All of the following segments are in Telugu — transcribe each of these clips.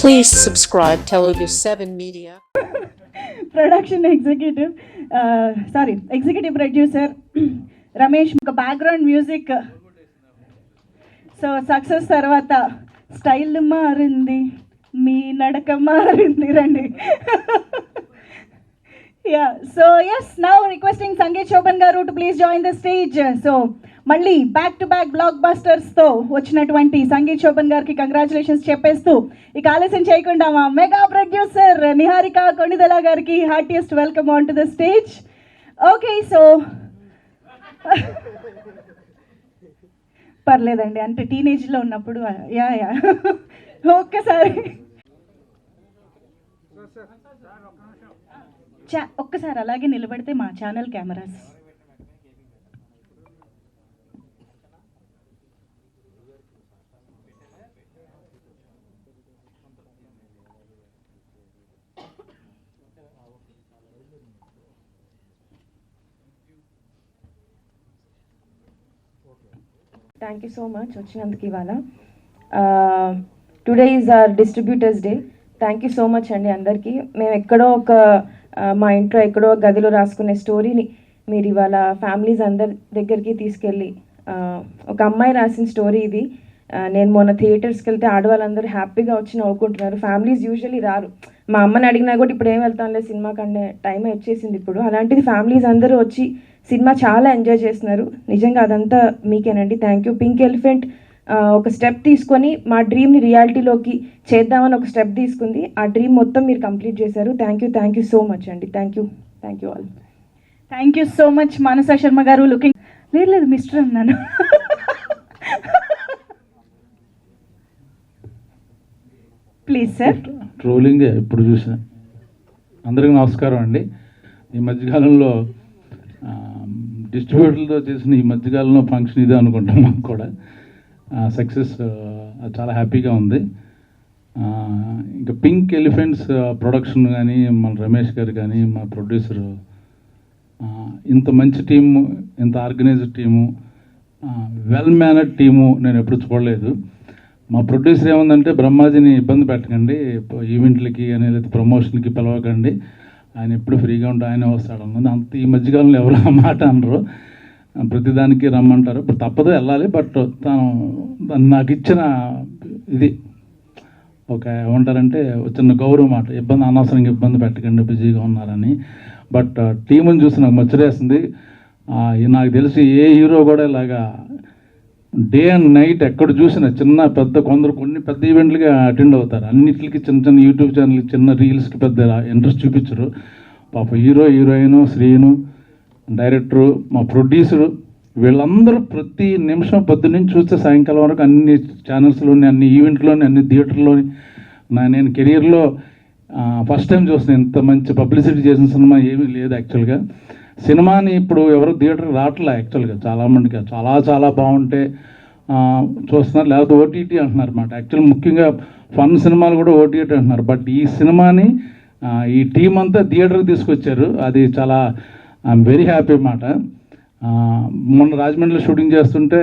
Please subscribe Telugu 7 Media. Production executive producer Ramesh, ఒక బ్యాక్గ్రౌండ్ మ్యూజిక్. సో సక్సెస్ తర్వాత స్టైల్ మారింది, మీ నడక మారింది, రండి. Yeah, so yes, now requesting Sangeet Shobhan garu to please join the stage. So మళ్ళీ బ్యాక్ టు బ్యాక్ బ్లాక్ బస్టర్స్తో వచ్చినటువంటి సంగీత్ శోభన్ గారికి కంగ్రాచులేషన్స్ చెప్పేస్తూ ఇక ఆలస్యం చేయకుండా మా మెగా ప్రొడ్యూసర్ నిహారిక కొణిదెల గారికి heartiest welcome on to the stage. Okay, so పర్లేదండి, అంటే టీనేజ్లో ఉన్నప్పుడు యా ఒక్కసారి ఒక్కసారి అలాగే నిలబడితే మా channel cameras. Thank you so much వచ్చినందుకు. ఇవాళ today is our distributors day. Thank you so much అండి అందరికీ. మేము ఎక్కడో మా ఇంట్లో ఎక్కడో గదిలో రాసుకునే స్టోరీని మీరు ఇవాళ ఫ్యామిలీస్ అందరి దగ్గరికి తీసుకెళ్ళి, ఒక అమ్మాయి రాసిన స్టోరీ ఇది. నేను మొన్న థియేటర్స్కి వెళ్తే ఆడవాళ్ళందరూ హ్యాపీగా వచ్చి నవ్వుకుంటున్నారు. ఫ్యామిలీస్ యూజువల్లీ రారు. మా అమ్మని అడిగినా కూడా ఇప్పుడు ఏం వెళ్తానులే సినిమాకి అనే టైం వచ్చేసింది ఇప్పుడు. అలాంటిది ఫ్యామిలీస్ అందరూ వచ్చి సినిమా చాలా ఎంజాయ్ చేస్తున్నారు. నిజంగా అదంతా మీకేనండి. Thank you. పింక్ ఎలిఫెంట్ ఒక స్టెప్ తీసుకొని మా డ్రీమ్ని రియాలిటీలోకి చేద్దామని ఒక స్టెప్ తీసుకుంది. ఆ డ్రీమ్ మొత్తం మీరు కంప్లీట్ చేశారు. థ్యాంక్ యూ సో మచ్ అండి. Thank you all. Thank you so much Manasa Sharma garu. Looking లేదు మిస్టర్ అన్నాను. Please sir. ట్రోలింగ్ ఎప్పుడు చూసిన. అందరికీ నమస్కారం అండి. ఈ మధ్యకాలంలో డిస్ట్రిబ్యూటర్లతో చేసిన ఈ మధ్యకాలంలో ఫంక్షన్ ఇదే అనుకుంటాం. మాకు కూడా సక్సెస్ చాలా హ్యాపీగా ఉంది. ఇంకా పింక్ ఎలిఫెంట్స్ ప్రొడక్షన్ కానీ, మన రమేష్ గారు కానీ, మా ప్రొడ్యూసరు, ఇంత మంచి టీము, ఇంత organised team, well mannered team నేను ఎప్పుడు చూడలేదు. మా ప్రొడ్యూసర్ ఏముందంటే, బ్రహ్మాజీని ఇబ్బంది పెట్టకండి, ఈవెంట్లకి కానీ లేదా ప్రమోషన్కి పిలవకండి, ఆయన ఎప్పుడు ఫ్రీగా ఉంటే ఆయనే వస్తాడు అన్నది. అంత ఈ మధ్యకాలంలో ఎవరు ఆ మాట అనరు. ప్రతిదానికి రమ్మంటారు. ఇప్పుడు తప్పదు వెళ్ళాలి. బట్ తను నాకు ఇచ్చిన ఇది ఒక ఏమంటారంటే చిన్న గౌరవం మాట, అనవసరంగా ఇబ్బంది పెట్టకండి, బిజీగా ఉన్నారని. బట్ టీముని చూసి నాకు ముచ్చటేస్తుంది. నాకు తెలిసి ఏ హీరో కూడా ఇలాగా డే అండ్ నైట్ ఎక్కడ చూసినా చిన్న పెద్ద కొన్ని పెద్ద ఈవెంట్లకి అటెండ్ అవుతారు. అన్నిటికి చిన్న యూట్యూబ్ ఛానల్కి, చిన్న రీల్స్కి పెద్ద ఇంట్రెస్ట్ చూపించరు. పాప హీరోయిన్, శ్రీను, డైరెక్టరు, మా ప్రొడ్యూసరు, వీళ్ళందరూ ప్రతి నిమిషం పొద్దున్నుంచి చూస్తే సాయంకాలం వరకు అన్ని ఛానల్స్లోని, అన్ని ఈవెంట్లోని, అన్ని థియేటర్లోని. నేను కెరియర్లో ఫస్ట్ టైం చూస్తున్నాను ఇంత మంచి పబ్లిసిటీ చేసిన సినిమా ఏమీ లేదు యాక్చువల్గా. సినిమాని ఇప్పుడు ఎవరు థియేటర్కి రావట్లే యాక్చువల్గా. చాలామందికి చాలా బాగుంటే చూస్తున్నారు, లేకపోతే ఓటీటీ అంటున్నారు అన్నమాట. యాక్చువల్ ముఖ్యంగా ఫన్ సినిమాలు కూడా ఓటీటీ అంటున్నారు. బట్ ఈ సినిమాని ఈ టీం అంతా థియేటర్కి తీసుకొచ్చారు. అది చాలా ఐఎమ్ వెరీ హ్యాపీ అన్నమాట. మొన్న రాజమండ్రిలో షూటింగ్ చేస్తుంటే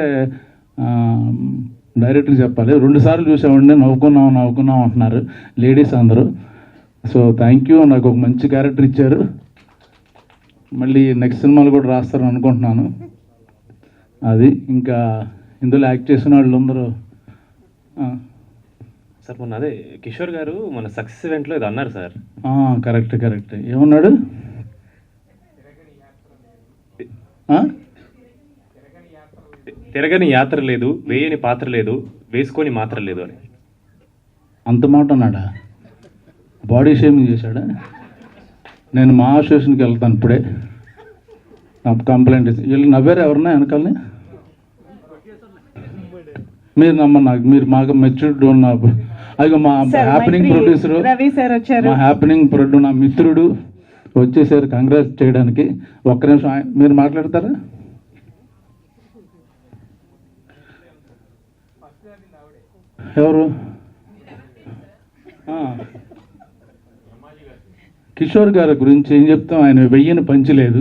డైరెక్ట్గా చెప్పాలి, 2 సార్లు చూసామండి, నవ్వుకున్నాం అంటున్నారు లేడీస్ అందరూ. So thank you. నాకు ఒక మంచి క్యారెక్టర్ ఇచ్చారు. మళ్ళీ నెక్స్ట్ సినిమాలు కూడా రాస్తారని అనుకుంటున్నాను. అది ఇంకా ఇందులో యాక్ట్ చేసిన వాళ్ళందరూ. సార్ మొన్న అదే కిషోర్ గారు మన సక్సెస్ ఈవెంట్లో ఇది అన్నారు సార్. కరెక్ట్. ఏమన్నాడు? తిరగని యాత్ర లేదు, వేయని పాత్ర లేదు, వేసుకొని మాత్ర లేదు అని. అంత మాట అన్నాడా? బాడీ షేమింగ్ చేశాడా? నేను మా అసోసియేషన్కి వెళ్తాను ఇప్పుడే. కంప్లైంట్ ఇచ్చి వీళ్ళు నవ్వారు ఎవరన్నా వెనకాలని. మీరు నాకు మీరు మాకు మెచ్యూర్డ్ ఉన్న అది మా హ్యాపెనింగ్ ప్రొడ్యూసరు, మా హ్యాపెనింగ్ ప్రొడ్యూసర్ నా మిత్రుడు వచ్చేసారు కంగ్రాట్స్ చేయడానికి. ఒక్క నిమిషం మీరు మాట్లాడతారా? ఎవరు? కిషోర్ గారి గురించి ఏం చెప్తాం? ఆయన వెయ్యని పంచి లేదు,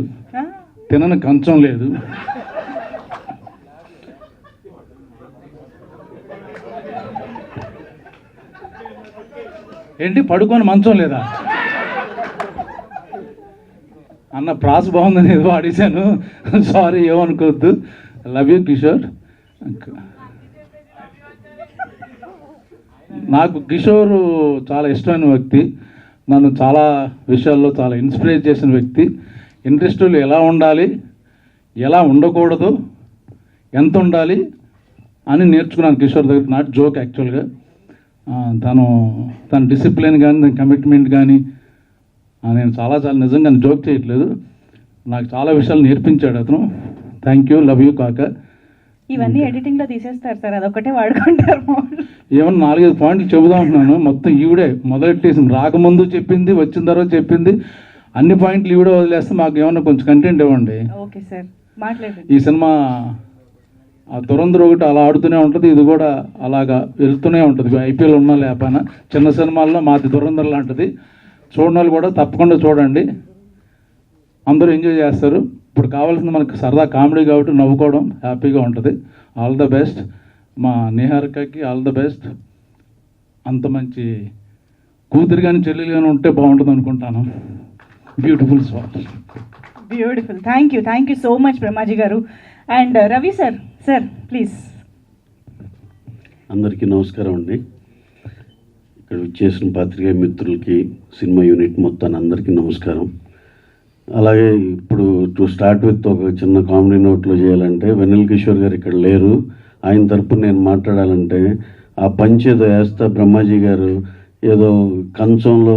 తినని కంచం లేదు, ఏంటి పడుకొని మంచం లేదా అన్న ప్రాస బాగుందని ఏదో అడిగాను, సారీ ఏమనుకోవద్దు. Love you Kishore. నాకు కిషోర్ చాలా ఇష్టమైన వ్యక్తి, నన్ను చాలా విషయాల్లో చాలా ఇన్స్పైర్ చేసిన వ్యక్తి. ఇండస్ట్రీలో ఎలా ఉండాలి, ఎలా ఉండకూడదు, ఎంత ఉండాలి అని నేర్చుకున్నాను కిషోర్ దగ్గర. నాట్ జోక్ యాక్చువల్గా. తన డిసిప్లిన్ కానీ, తన కమిట్మెంట్ కానీ నేను చాలా నిజంగా జోక్ చేయట్లేదు, నాకు చాలా విషయాలు నేర్పించాడు అతను. థ్యాంక్ యూ, లవ్ యూ కాక. ఇవన్నీ ఎడిటింగ్ లో తీసేస్తారు సార్, అదొకటే వాడుకుంటారు. ఏమన్నా 4-5 పాయింట్లు చెబుదాం అంటున్నాను, మొత్తం ఈవిడే మొదలెట్టేసింది. రాకముందు చెప్పింది, వచ్చిన తర్వాత చెప్పింది, అన్ని పాయింట్లు ఈవిడే వదిలేస్తే మాకు ఏమన్నా కొంచెం కంటెంట్ ఇవ్వండి. ఓకే సార్, మాట్లాడండి. ఈ సినిమా ఆ దురంధర్ ఒకటి అలా ఆడుతూనే ఉంటుంది, ఇది కూడా అలాగా వెళ్తూనే ఉంటుంది. ఐపీఎల్ ఉన్నా లేకపోయినా చిన్న సినిమాల్లో మాది దురంధర్ లాంటిది. చూడని వాళ్ళు కూడా తప్పకుండా చూడండి, అందరూ ఎంజాయ్ చేస్తారు. ఇప్పుడు కావాల్సింది మనకు సరదా కామెడీ కాబట్టి నవ్వుకోవడం, హ్యాపీగా ఉంటుంది. ఆల్ ద బెస్ట్ మా నిహారికకి, ఆల్ ద బెస్ట్. అంత మంచి కూతురు కానీ చెల్లెలు కానీ ఉంటే బాగుంటుంది అనుకుంటాను. బ్యూటిఫుల్ స్వాట్. Beautiful. Thank you so much Brahmaji garu. And Ravi sir, please. అందరికీ నమస్కారం అండి. ఇక్కడ విచ్చేసిన పాత్రికేయ మిత్రులకి, సినిమా యూనిట్ మొత్తాన్ని అందరికీ నమస్కారం. అలాగే ఇప్పుడు టు స్టార్ట్ విత్ ఒక చిన్న కామెడీ నోట్లో చేయాలంటే, వెన్నెల కిషోర్ గారు ఇక్కడ లేరు, ఆయన తరపున నేను మాట్లాడాలంటే ఆ పంచ్ ఏదో వేస్తా బ్రహ్మాజీ గారు ఏదో కంచంలో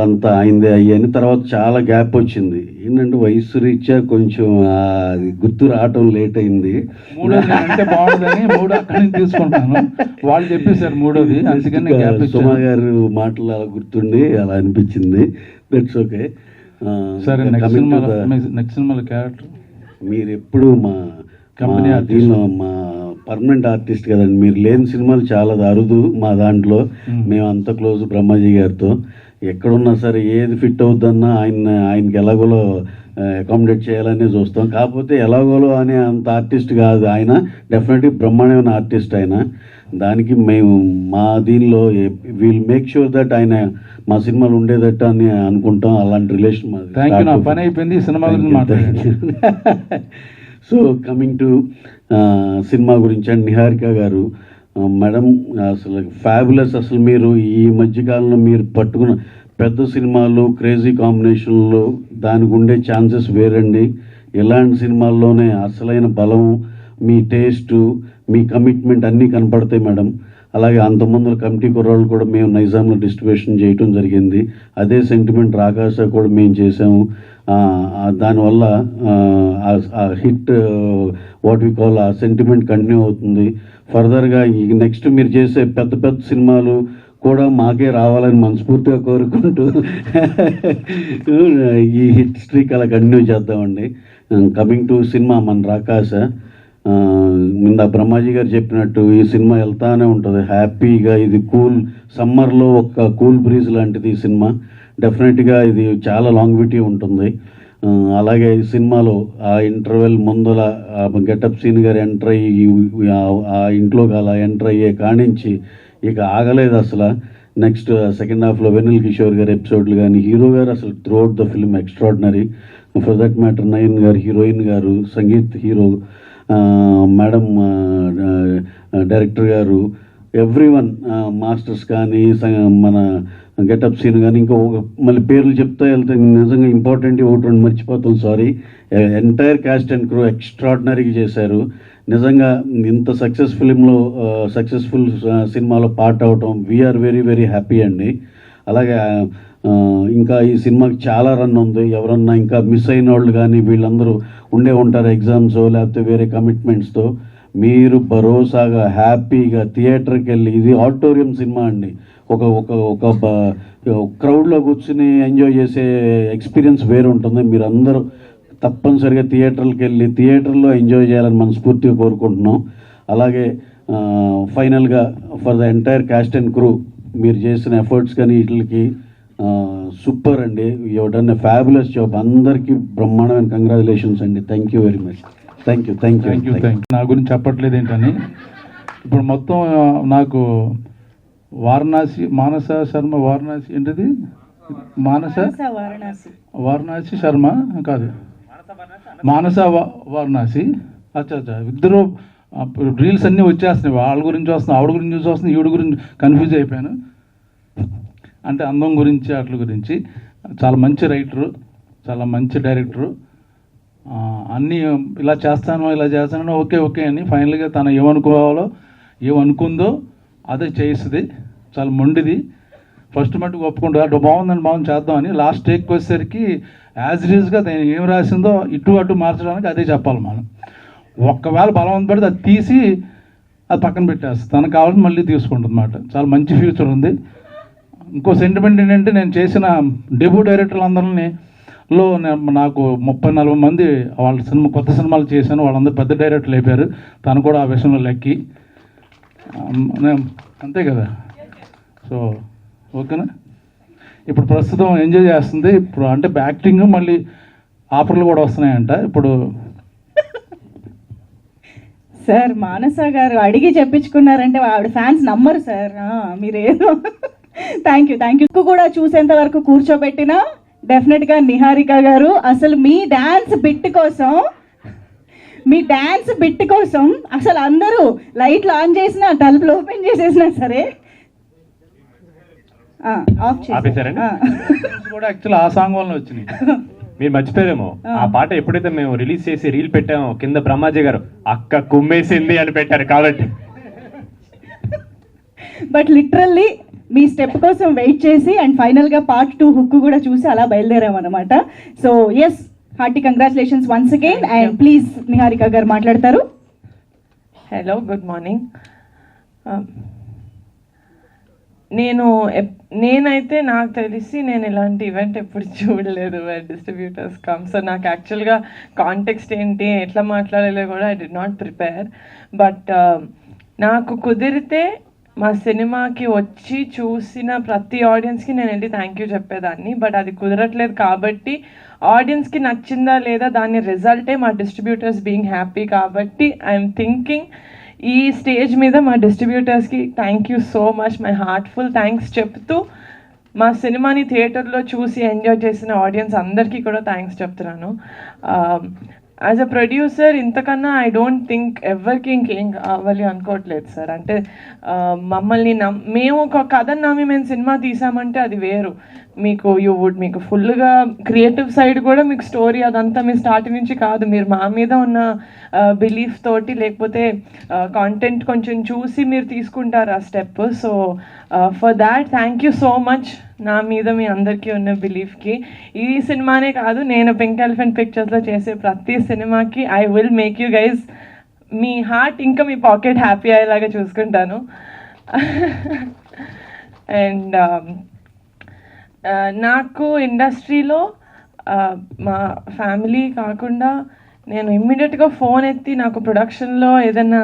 అంతా ఆయనదే అయ్యని, తర్వాత చాలా గ్యాప్ వచ్చింది. ఏంటంటే వయసు రీత్యా కొంచెం అది గుర్తు రావటం లేట్ అయింది. మూడోది అంటే బాగుంటుందని మూడు అక్కడి నుంచి తీసుకుంటాను, వాళ్ళు చెప్పేశారు మూడోది, అందుకని సుమా గారు మాటలు అలా గుర్తుండి అలా అనిపించింది. That's okay. సరే, నెక్స్ట్ సినిమాలో క్యారెక్టర్ మీరు ఎప్పుడు మా కంపెనీ దీనిలో మా పర్మనెంట్ ఆర్టిస్ట్ కదండి. మీరు లేని సినిమాలు చాలా అరుదు మా దాంట్లో. మేము అంత క్లోజ్ బ్రహ్మాజీ గారితో. ఎక్కడున్నా సరే ఏది ఫిట్ అవుద్దన్నా ఆయనకి ఎలాగోలో అకామిడేట్ చేయాలనే చూస్తాం. కాకపోతే ఎలాగోలో అనే అంత ఆర్టిస్ట్ కాదు ఆయన, డెఫినెట్గా బ్రహ్మాండమైన ఆర్టిస్ట్ ఆయన. దానికి మేము మా దీనిలో విల్ మేక్ షూర్ దట్ ఆయన మా సినిమాలు ఉండేదట్టు అని అనుకుంటాం. అలాంటి రిలేషన్ మాది. థ్యాంక్ యూ, నా పని అయిపోయింది, సినిమా గురించి మాట్లాడండి. సో కమింగ్ టు సినిమా గురించి అండ్ నిహారిక గారు మేడం అసలు ఫ్యాబులస్. అసలు మీరు ఈ మధ్యకాలంలో మీరు పట్టుకున్న పెద్ద సినిమాలు, క్రేజీ కాంబినేషన్లు, దానికి ఉండే ఛాన్సెస్ వేరండి. ఇలాంటి సినిమాల్లోనే అసలైన బలం, మీ టేస్టు, మీ కమిట్మెంట్ అన్నీ కనపడతాయి మేడం. అలాగే అంతమంది కమిటీ కుర్రాళ్ళు కూడా మేము నైజాంలో డిస్ట్రిబ్యూషన్ చేయటం జరిగింది. అదే సెంటిమెంట్ రాకాశ కూడా మేము చేసాము. దానివల్ల ఆ హిట్ వాట్ వి కాల్ ఆ సెంటిమెంట్ కంటిన్యూ అవుతుంది. ఫర్దర్గా ఈ నెక్స్ట్ మీరు చేసే పెద్ద పెద్ద సినిమాలు కూడా మాకే రావాలని మనస్ఫూర్తిగా కోరుకుంటూ ఈ హిట్ స్ట్రీక్ అలా కంటిన్యూ చేద్దామండి. కమింగ్ టు సినిమా మన రాకాశ, ఇందా బ్రహ్మాజీ గారు చెప్పినట్టు ఈ సినిమా వెళ్తానే ఉంటుంది హ్యాపీగా. ఇది కూల్ సమ్మర్లో ఒక కూల్ బ్రీజ్ లాంటిది ఈ సినిమా. డెఫినెట్గా ఇది చాలా లాంగ్విటీ ఉంటుంది. అలాగే ఈ సినిమాలో ఆ ఇంటర్వెల్ ముందల గెటప్ సీన్ గారు ఎంటర్ అయ్యి ఆ ఇంట్లోకి అలా ఎంటర్ అయ్యే కానించి ఇక ఆగలేదు అసలు. నెక్స్ట్ సెకండ్ హాఫ్లో వెన్నెల కిషోర్ గారు ఎపిసోడ్లు కానీ, హీరో గారు అసలు throughout the film extraordinary. For that matter Nayan గారు హీరోయిన్ గారు, సంగీత్ హీరో మేడం, డైరెక్టర్ గారు, ఎవ్రీవన్, మాస్టర్స్ కానీ, మన గెటప్ సీన్ కానీ, ఇంకా మళ్ళీ పేర్లు చెప్తా వెళ్తే నిజంగా ఇంపార్టెంట్ ఒకటి రెండు మర్చిపోతాం, sorry. Entire cast and crew ఎక్స్ట్రాడినరీగా చేశారు. నిజంగా ఇంత సక్సెస్ఫుల్ సినిమాలో పార్ట్ అవటం వీఆర్ వెరీ వెరీ హ్యాపీ అండి. అలాగే ఇంకా ఈ సినిమాకి చాలా రన్ ఉంది. ఎవరన్నా ఇంకా మిస్ అయిన వాళ్ళు కానీ వీళ్ళందరూ ఉండే ఉంటారు ఎగ్జామ్స్ లేకపోతే వేరే కమిట్మెంట్స్తో. మీరు భరోసాగా హ్యాపీగా థియేటర్కి వెళ్ళి, ఇది ఆడిటోరియం సినిమా అండి, ఒక క్రౌడ్లో కూర్చుని ఎంజాయ్ చేసే ఎక్స్పీరియన్స్ వేరు ఉంటుంది. మీరు అందరూ తప్పనిసరిగా థియేటర్కి వెళ్ళి థియేటర్లో ఎంజాయ్ చేయాలని మనస్ఫూర్తిగా కోరుకుంటున్నాం. అలాగే ఫైనల్గా for the entire cast and crew మీరు చేసిన ఎఫర్ట్స్ కానీ వీటికి సూపర్ అండి. You done a fabulous job. అందరికీ బ్రహ్మాండమైన కంగ్రాచులేషన్స్ అండి. Thank you very much. Thank you. నా గురించి చెప్పట్లేదు ఏంటని ఇప్పుడు మొత్తం నాకు వారణాసి మానస శర్మ వారణాసి ఏంటిది మానస వారణాసి వారణాసి శర్మ కాదు మానస వారణాసి అచ్చా అచ్చా ఇద్దరు రీల్స్ అన్నీ వచ్చేస్తున్నాయి. వాళ్ళ గురించి వస్తున్నాయి, ఆవిడ గురించి వస్తుంది, ఈవిడ గురించి కన్ఫ్యూజ్ అయిపోయాను. అంటే అందం గురించి వాటి గురించి. చాలా మంచి రైటరు, చాలా మంచి డైరెక్టరు. అన్నీ ఇలా చేస్తాను ఓకే ఓకే అని ఫైనల్గా తను ఏమనుకోవాలో ఏమనుకుందో అదే చేస్తుంది. చాలా మొండిది. ఫస్ట్ మట్టుకు ఒప్పుకుంటా బాగుందని చేద్దామని. లాస్ట్ టేక్కి వచ్చేసరికి యాజ్ ఇట్ ఈజ్గా తను ఏం రాసిందో ఇటు అటు మార్చడానికి అదే చెప్పాలి మనం. ఒక్కవేళ బలవంత పడితే అది తీసి అది పక్కన పెట్టేస్తుంది. తనకు కావాలని మళ్ళీ తీసుకుంటుంది అన్నమాట. చాలా మంచి ఫ్యూచర్ ఉంది. ఇంకో సెంటిమెంట్ ఏంటంటే నేను చేసిన డెబ్యూ డైరెక్టర్లు అందరినీ నాకు 30-40 మంది వాళ్ళ కొత్త సినిమాలు చేశాను. వాళ్ళందరూ పెద్ద డైరెక్టర్లు అయిపోయారు. తను కూడా ఆ విషయంలో లెక్కి అంతే కదా. సో ఓకేనా. ఇప్పుడు ప్రస్తుతం ఎంజాయ్ చేస్తుంది. ఇప్పుడు అంటే యాక్టింగ్ మళ్ళీ ఆఫర్లు కూడా వస్తున్నాయంట ఇప్పుడు. సార్ మానస గారు అడిగి చెప్పించుకున్నారంటే ఆవిడ ఫ్యాన్స్ నమ్మరు సార్. మీరేదో థ్యాంక్ యూ కూడా చూసేంత వరకు కూర్చోబెట్టినా డెఫినెట్గా నిహారిక గారు అసలు మీ డ్యాన్స్ బిట్ కోసం అసలు అందరూ లైట్లు ఆన్ చేసినా తలుపులు ఓపెన్ చేసేసినా సరే ఆఫ్ ఆపేశారండి? కూడా యాక్చువల్ ఆ సాంగ్ వల్ల వచ్చినాయి. మీరు మర్చిపోయారేమో, ఆ పాట ఎప్పుడైతే మేము రిలీజ్ చేసి రీల్ పెట్టామో కింద బ్రహ్మాజీ గారు అక్క కుమ్మేసింది అని పెట్టారు కాబట్టి. బట్ లిటరల్లీ మీ స్టెప్ కోసం వెయిట్ చేసి అండ్ ఫైనల్గా పార్ట్ 2 హుక్ కూడా చూసి అలా బయలుదేరామన్నమాట. So yes, hearty congratulations once again. And please Niharika garu మాట్లాడతారు. Hello, good morning. నేనైతే నాకు తెలిసి నేను ఇలాంటి ఈవెంట్ ఎప్పుడు చూడలేదు డిస్ట్రిబ్యూటర్స్ కమ్. సో నాకు యాక్చువల్గా కాంటెక్స్ట్ ఏంటి, ఎట్లా మాట్లాడాలో కూడా I did not prepare. But నాకు కుదిరితే మా సినిమాకి వచ్చి చూసిన ప్రతి ఆడియన్స్కి నేను వెళ్ళి థ్యాంక్ యూ చెప్పేదాన్ని. బట్ అది కుదరట్లేదు కాబట్టి ఆడియన్స్కి నచ్చిందా లేదా దాని రిజల్టే మా డిస్ట్రిబ్యూటర్స్ బీయింగ్ హ్యాపీ. కాబట్టి ఐఎమ్ థింకింగ్ ఈ స్టేజ్ మీద మా డిస్ట్రిబ్యూటర్స్కి thank you so much, my heartful thanks చెప్తూ మా సినిమాని థియేటర్లో చూసి ఎంజాయ్ చేసిన ఆడియన్స్ అందరికీ కూడా థ్యాంక్స్ చెప్తున్నాను. యాజ్ అ ప్రొడ్యూసర్ ఇంతకన్నా ఐ డోంట్ థింక్ ఎవరికి ఇంకేం కావాలి అనుకోవట్లేదు సార్. అంటే మమ్మల్ని మేము ఒక కథను నమ్మి మేము సినిమా తీసామంటే అది వేరు. మీకు ఫుల్గా క్రియేటివ్ సైడ్ కూడా మీకు స్టోరీ అదంతా మీ స్టార్టింగ్ నుంచి కాదు, మీరు మా మీద ఉన్న బిలీఫ్ తోటి లేకపోతే కాంటెంట్ కొంచెం చూసి మీరు తీసుకుంటారు ఆ step. So for that thank you so much. నా మీద మీ అందరికీ ఉన్న బిలీఫ్కి. ఈ సినిమానే కాదు, నేను పింక్ ఎలిఫెంట్ పిక్చర్స్లో చేసే ప్రతి సినిమాకి I will make you guys me heart ఇంకా మీ పాకెట్ హ్యాపీ అయ్యేలాగా చూసుకుంటాను. అండ్ నాకు ఇండస్ట్రీలో మా ఫ్యామిలీ కాకుండా నేను ఇమ్మీడియట్గా ఫోన్ ఎత్తి నాకు ప్రొడక్షన్లో ఏదైనా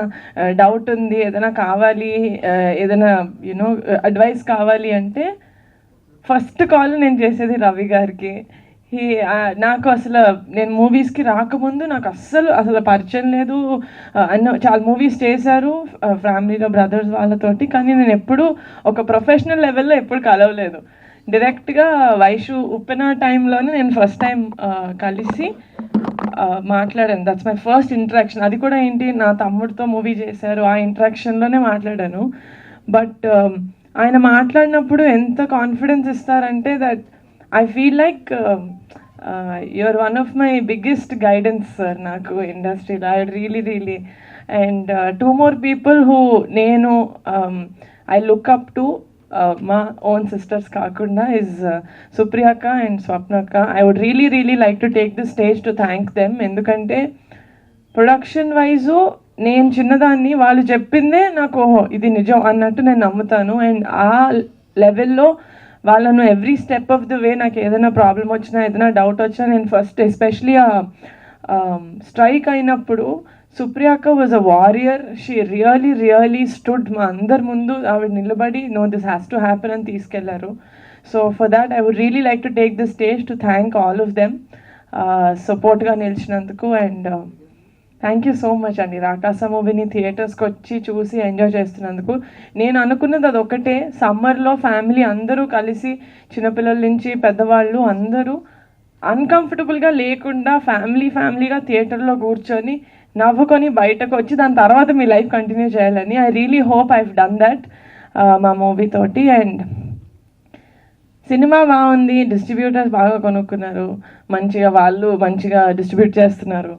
డౌట్ ఉంది, ఏదైనా కావాలి, ఏదైనా యూనో అడ్వైస్ కావాలి అంటే ఫస్ట్ కాల్ నేను చేసేది రవి గారికి. నాకు అసలు నేను మూవీస్కి రాకముందు నాకు అసలు పరిచయం లేదు. చాలా మూవీస్ చేశారు ఫ్యామిలీలో బ్రదర్స్ వాళ్ళతోటి, కానీ నేను ఎప్పుడు ఒక ప్రొఫెషనల్ లెవెల్లో ఎప్పుడు కలవలేదు. డైరెక్ట్గా వైషు ఉప్పెన టైంలోనే నేను ఫస్ట్ టైం కలిసి మాట్లాడాను. That's my first interaction. అది కూడా ఏంటి, నా తమ్ముడితో మూవీ చేశారు, ఆ ఇంటరాక్షన్లోనే మాట్లాడాను. బట్ ఆయన మాట్లాడినప్పుడు ఎంత కాన్ఫిడెన్స్ ఇస్తారంటే that I feel like you're one of my biggest guidance sir నాకు ఇండస్ట్రీలో. I really and 2 more people who నేను ఐ లుక్ అప్ టు మా ఓన్ సిస్టర్స్ కాకుండా ఇస్ సుప్రియక్క అండ్ స్వప్నక్క. I would really like to take the stage to thank them. ఎందుకంటే ప్రొడక్షన్ వైజు నేను చిన్నదాన్ని, వాళ్ళు చెప్పిందే నాకు ఓహో ఇది నిజం అన్నట్టు నేను నమ్ముతాను. అండ్ ఆ లెవెల్లో వాళ్ళను every step of the way నాకు ఏదైనా ప్రాబ్లం వచ్చినా ఏదైనా డౌట్ వచ్చినా నేను ఫస్ట్ ఎస్పెషలీ స్ట్రైక్ అయినప్పుడు సుప్రియక్క was a warrior. She really stood మా అందరి ముందు ఆవిడ నిలబడి no this has to happen అని తీసుకెళ్లారు. So for that I would really like to take the stage to thank all of them సపోర్ట్గా నిలిచినందుకు. And thank you so much అండి రాకాస మూవీని థియేటర్స్కి వచ్చి చూసి ఎంజాయ్ చేస్తున్నందుకు. నేను అనుకున్నది అది ఒకటే, సమ్మర్లో ఫ్యామిలీ అందరూ కలిసి చిన్నపిల్లల నుంచి పెద్దవాళ్ళు అందరూ అన్కంఫర్టబుల్గా లేకుండా ఫ్యామిలీగా థియేటర్లో కూర్చొని నవ్వుకొని బయటకు వచ్చి దాని తర్వాత మీ లైఫ్ కంటిన్యూ చేయాలని I really hope I done that మా మూవీ తోటి. అండ్ సినిమా బాగుంది, డిస్ట్రిబ్యూటర్స్ బాగా కొనుక్కున్నారు, మంచిగా డిస్ట్రిబ్యూట్ చేస్తున్నారు.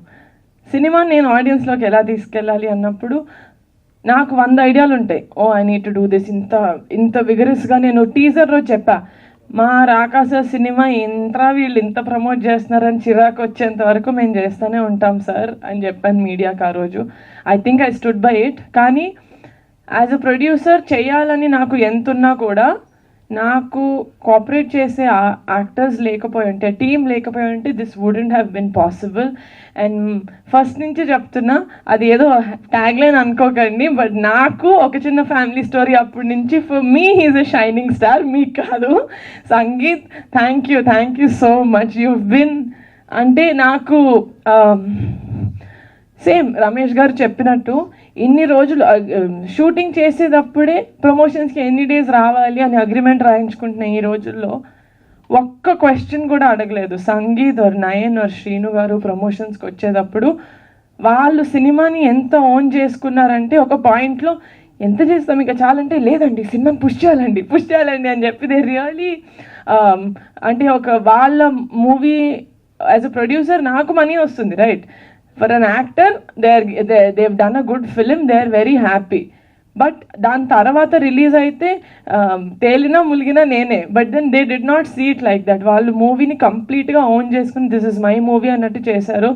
సినిమా నేను ఆడియన్స్లోకి ఎలా తీసుకెళ్ళాలి అన్నప్పుడు నాకు 100 ఐడియాలు ఉంటాయి. I need to do this. ఇంత విగరస్గా నేను టీజర్లో చెప్పా, మా రాకాస సినిమా వీళ్ళు ఇంత ప్రమోట్ చేస్తున్నారని చిరాకు వచ్చేంత వరకు మేము చేస్తూనే ఉంటాం సార్ అని చెప్పాను మీడియాకి ఆ రోజు. I think I stood by it. కానీ యాజ్ అ ప్రొడ్యూసర్ చేయాలని నాకు ఎంతున్నా కూడా నాకు కోఆపరేట్ చేసే యాక్టర్స్ లేకపోయి ఉంటే, టీం లేకపోయి ఉంటే this wouldn't have been possible. And first నుంచి చెప్తున్నా, అది ఏదో ట్యాగ్లైన్ అనుకోకండి, బట్ నాకు ఒక చిన్న ఫ్యామిలీ స్టోరీ అప్పటి నుంచి for me he's a shining star, మీకు కాదు. Sangeeth, thank you so much. You been అంటే నాకు సేమ్ రమేష్ గారు చెప్పినట్టు ఇన్ని రోజులు షూటింగ్ చేసేటప్పుడే ప్రమోషన్స్కి ఎన్ని డేస్ రావాలి అని అగ్రిమెంట్ రాయించుకుంటున్నాయి. ఈ రోజుల్లో ఒక్క క్వశ్చన్ కూడా అడగలేదు. సంగీత్ నయన్ శ్రీను గారు ప్రమోషన్స్కి వచ్చేటప్పుడు వాళ్ళు సినిమాని ఎంత ఓన్ చేసుకున్నారంటే ఒక పాయింట్లో ఎంత చేస్తాం ఇక చాలంటే, లేదండి సినిమాని పుష్ చేయాలండి అని చెప్పి దే రియలీ అంటే ఒక వాళ్ళ మూవీ యాజ్ అ ప్రొడ్యూసర్ నాకు మనీ వస్తుంది, right? For an actor, they've done a good film, they're very happy. But దాని తర్వాత రిలీజ్ అయితే తేలినా ములిగినా నేనే. But then they did not see it like that. వాళ్ళు మూవీని కంప్లీట్గా ఓన్ చేసుకుని దిస్ ఇస్ మై మూవీ అన్నట్టు చేశారు.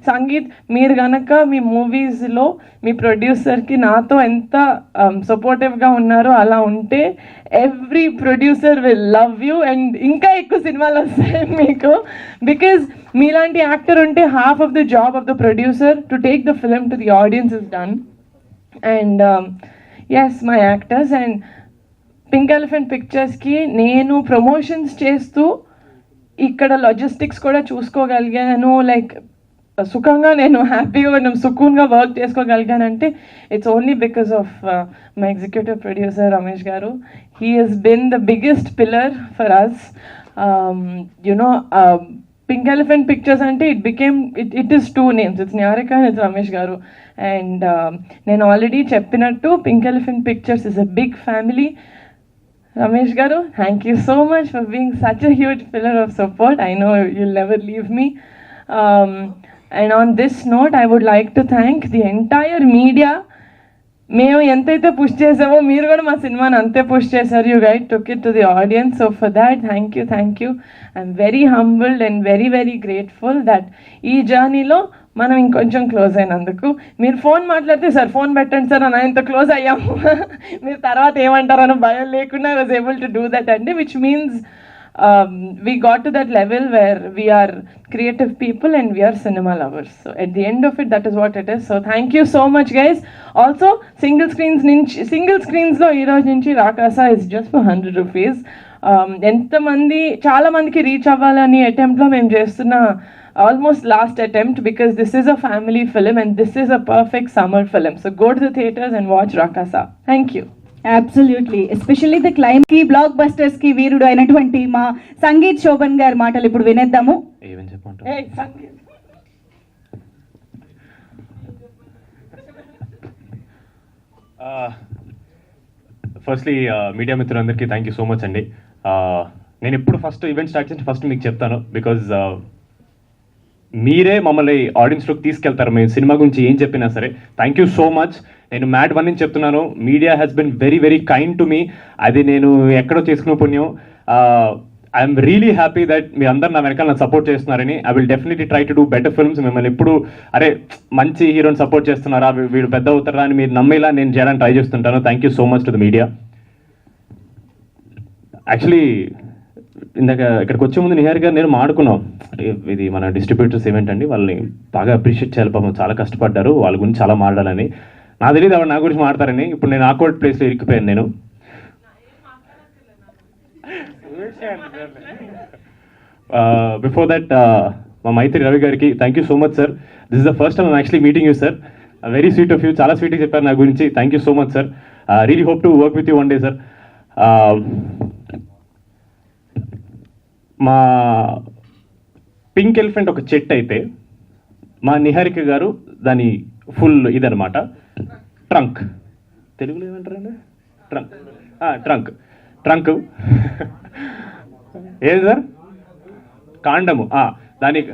సంగీత్, మీరు కనుక మీ మూవీస్లో మీ ప్రొడ్యూసర్కి నాతో ఎంత సపోర్టివ్గా ఉన్నారో అలా ఉంటే every producer will love you and ఇంకా ఎక్కువ సినిమాలు వస్తాయి మీకు. బికాజ్ మీలాంటి యాక్టర్ ఉంటే half of the job of the producer to take the film to the audience is done. And yes, my actors and Pink Elephant పిక్చర్స్కి నేను ప్రమోషన్స్ చేస్తూ ఇక్కడ లాజిస్టిక్స్ కూడా చూసుకోగలిగాను. లైక్ సుఖంగా నేను హ్యాపీగా కొంచెం సుకూన్గా వర్క్ చేసుకోగలిగానంటే it's only because of my executive producer Ramesh garu. He has been the biggest pillar for us. You know Pink Elephant Pictures అంటే it is 2 names. It's Niharika and it's Ramesh garu. And నేను ఆల్రెడీ చెప్పినట్టు Pink Elephant Pictures is a big family. Ramesh garu, thank you so much for being such a huge pillar of support. I know you'll never leave me. And on this note I would like to thank the entire media. మేము ఎంతైతే పుష్ చేసామో మీరు కూడా మా సినిమాని అంతే పుష్ చేశారు. You guide took it to the audience. So for that thank you. I'm very humbled and very grateful that ఈ జర్నీలో మనం ఇంకొంచెం క్లోజ్ అయినందుకు. మీరు ఫోన్ మాట్లాడితే సార్ ఫోన్ పెట్టండి సార్ అని ఇంత క్లోజ్ అయ్యాము, మీరు తర్వాత ఏమంటారనో భయం లేకుండా I was able to do that అండి, which means we got to that level where we are creative people and we are cinema lovers. So at the end of it, that is what it is. So thank you so much guys. Also single screens lo ee roju nunchi Rakasa is just for 100 rupees. చాలా మందికి రీచ్ అవ్వాలని అటెంప్ట్ లో మేము చేస్తున్న almost last attempt, because this is a family film and this is a perfect summer film. So go to the theaters and watch Rakasa. Thank you. Absolutely. Especially the claim కి బ్లాక్ బస్టర్స్ కి వీరుడు అయినటువంటి మా సంగీత్ శోభన్ గారి మాటలు ఇప్పుడు వినేద్దాము. ఏమని చెప్పంటారు? ఫస్ట్లీ మీడియా మిత్రులందరికీ థ్యాంక్ యూ సో మచ్ అండి. నేను ఎప్పుడు ఫస్ట్ ఈవెంట్ స్టార్ట్ చేసి ఫస్ట్ మీకు చెప్తాను, బికాజ్ మీరే మమ్మల్ని ఆడియన్స్లోకి తీసుకెళ్తారు. మేము సినిమా గురించి ఏం చెప్పినా సరే. Thank you so much. నేను మ్యాట్ 1 నుంచి చెప్తున్నాను, media has been very kind to me. అది నేను ఎక్కడో చేసుకునే పుణ్యం. ఐఎమ్ రియలీ హ్యాపీ దట్ మీ అందరు నా వెనకాల నన్ను సపోర్ట్ చేస్తున్నారని. I will definitely try to do better films. మిమ్మల్ని ఎప్పుడు అరే మంచి హీరోని సపోర్ట్ చేస్తున్నారా, వీడు పెద్ద అవుతారా అని మీరు నమ్మేలా నేను చేయడానికి ట్రై చేస్తుంటాను. Thank you so much to the media. Actually ఇందాక ఇక్కడికి వచ్చే ముందు నిహార్ గారు నేను మాడుకున్నాం, ఇది మన డిస్ట్రిబ్యూటర్స్ ఈవెంట్ అండి, వాళ్ళని బాగా అప్రిషియేట్ చేయాలి, పాపం చాలా కష్టపడ్డారు, వాళ్ళ గురించి చాలా మాట్లాడాలని. నాకు తెలియదు ఆవిడ నా గురించి మాట్లాడతారని. ఇప్పుడు నేను ఆక్వర్డ్ ప్లేస్లో ఇరికిపోయాను నేను. బిఫోర్ దట్ మా మైత్రి రవి గారికి thank you so much sir. This is the first time I'm actually meeting you sir. Very sweet of you, చాలా స్వీట్గా చెప్పారు నా గురించి. Thank you so much sir. Really hope to work with you one day sir. మా పింక్ ఎలిఫెంట్ ఒక చెట్టు అయితే మా నిహారిక గారు దాని ఫుల్ ఇదనమాట ట్రంక్. తెలుగులో ఏమంటారండి? ట్రంక్. ట్రంక్ ట్రంక్ ఏది సార్? కాండము. దానికి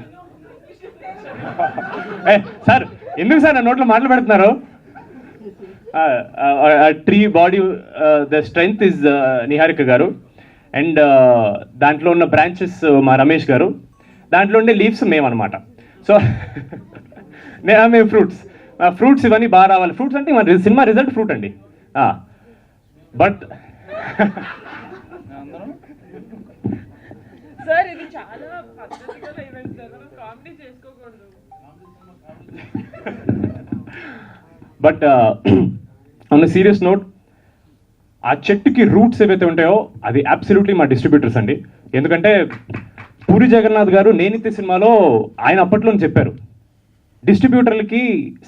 సార్ ఎందుకు సార్ నా నోట్లో మాటలు పెడుతున్నారు? Tree body the strength is Niharika గారు. అండ్ దాంట్లో ఉన్న బ్రాంచెస్ మా రమేష్ గారు, దాంట్లో ఉండే లీవ్స్ మేమన్నమాట. సో మేము ఫ్రూట్స్ ఇవన్నీ బాగా రావాలి. ఫ్రూట్స్ అంటే మన సినిమా రిజల్ట్ ఫ్రూట్ అండి. బట్ సార్ ఇది చాలా పద్ధతిగా ఈవెంట్ సార్, కామెడీ చేసుకోకూడదు. బట్ ఆన్ సీరియస్ నోట్, ఆ చెట్టుకి రూట్స్ ఏవైతే ఉంటాయో అది అబ్సల్యూట్లీ మా డిస్ట్రిబ్యూటర్స్ అండి. ఎందుకంటే పూరి జగన్నాథ్ గారు నేనిత్య సినిమాలో ఆయన అప్పట్లో చెప్పారు, డిస్ట్రిబ్యూటర్లకి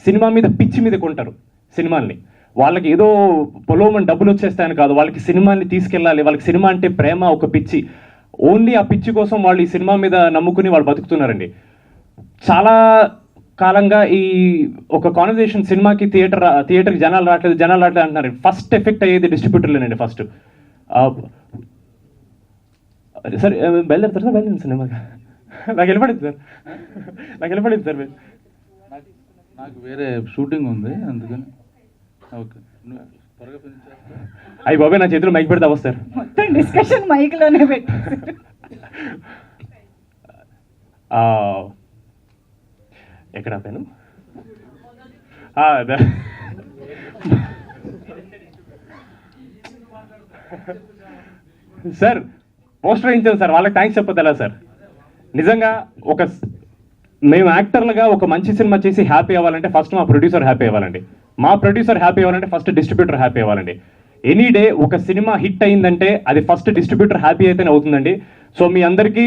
సినిమా మీద పిచ్చి మీద కొంటారు సినిమాల్ని. వాళ్ళకి ఏదో పొలోమని డబ్బులు వచ్చేస్తాయని కాదు, వాళ్ళకి సినిమాని తీసుకెళ్ళాలి, వాళ్ళకి సినిమా అంటే ప్రేమ, ఒక పిచ్చి. ఓన్లీ ఆ పిచ్చి కోసం వాళ్ళు ఈ సినిమా మీద నమ్ముకుని వాళ్ళు బతుకుతున్నారండి. చాలా కాలంగా ఈ ఒక కాన్వర్జేషన్, సినిమాకి థియేటర్కి జనాలు రావట్లేదు అంటున్నారు. ఫస్ట్ ఎఫెక్ట్ అయ్యేది డిస్ట్రిబ్యూటర్లేనండి. ఫస్ట్ సార్ బయలుదేరుతారు సార్, బయలుదేరండి సినిమాకి. నాకు వెళ్ళిపడింది సార్. నాకు వేరే షూటింగ్ ఉంది అందుకని. ఓకే, త్వరగా ఫినిష్ చేస్తా. అయ్యి బాబాయ్, నా చేతిలో మైక్ పెడితే అవస్తారు. మొత్తం డిస్కషన్ మైక్లోనే పెట్టి ఎక్కడ ఆపాను? సార్ పోస్టర్ వేయించాను సార్, వాళ్ళకి థ్యాంక్స్ చెప్పొద్దు ఎలా సార్? నిజంగా మేము యాక్టర్లుగా ఒక మంచి సినిమా చేసి హ్యాపీ అవ్వాలంటే ఫస్ట్ మా ప్రొడ్యూసర్ హ్యాపీ అవ్వాలండి. మా ప్రొడ్యూసర్ హ్యాపీ అవ్వాలంటే ఫస్ట్ డిస్ట్రిబ్యూటర్ హ్యాపీ అవ్వాలండి. ఎనీ డే ఒక సినిమా హిట్ అయిందంటే అది ఫస్ట్ డిస్ట్రిబ్యూటర్ హ్యాపీ అయితేనే అవుతుందండి. సో మీ అందరికీ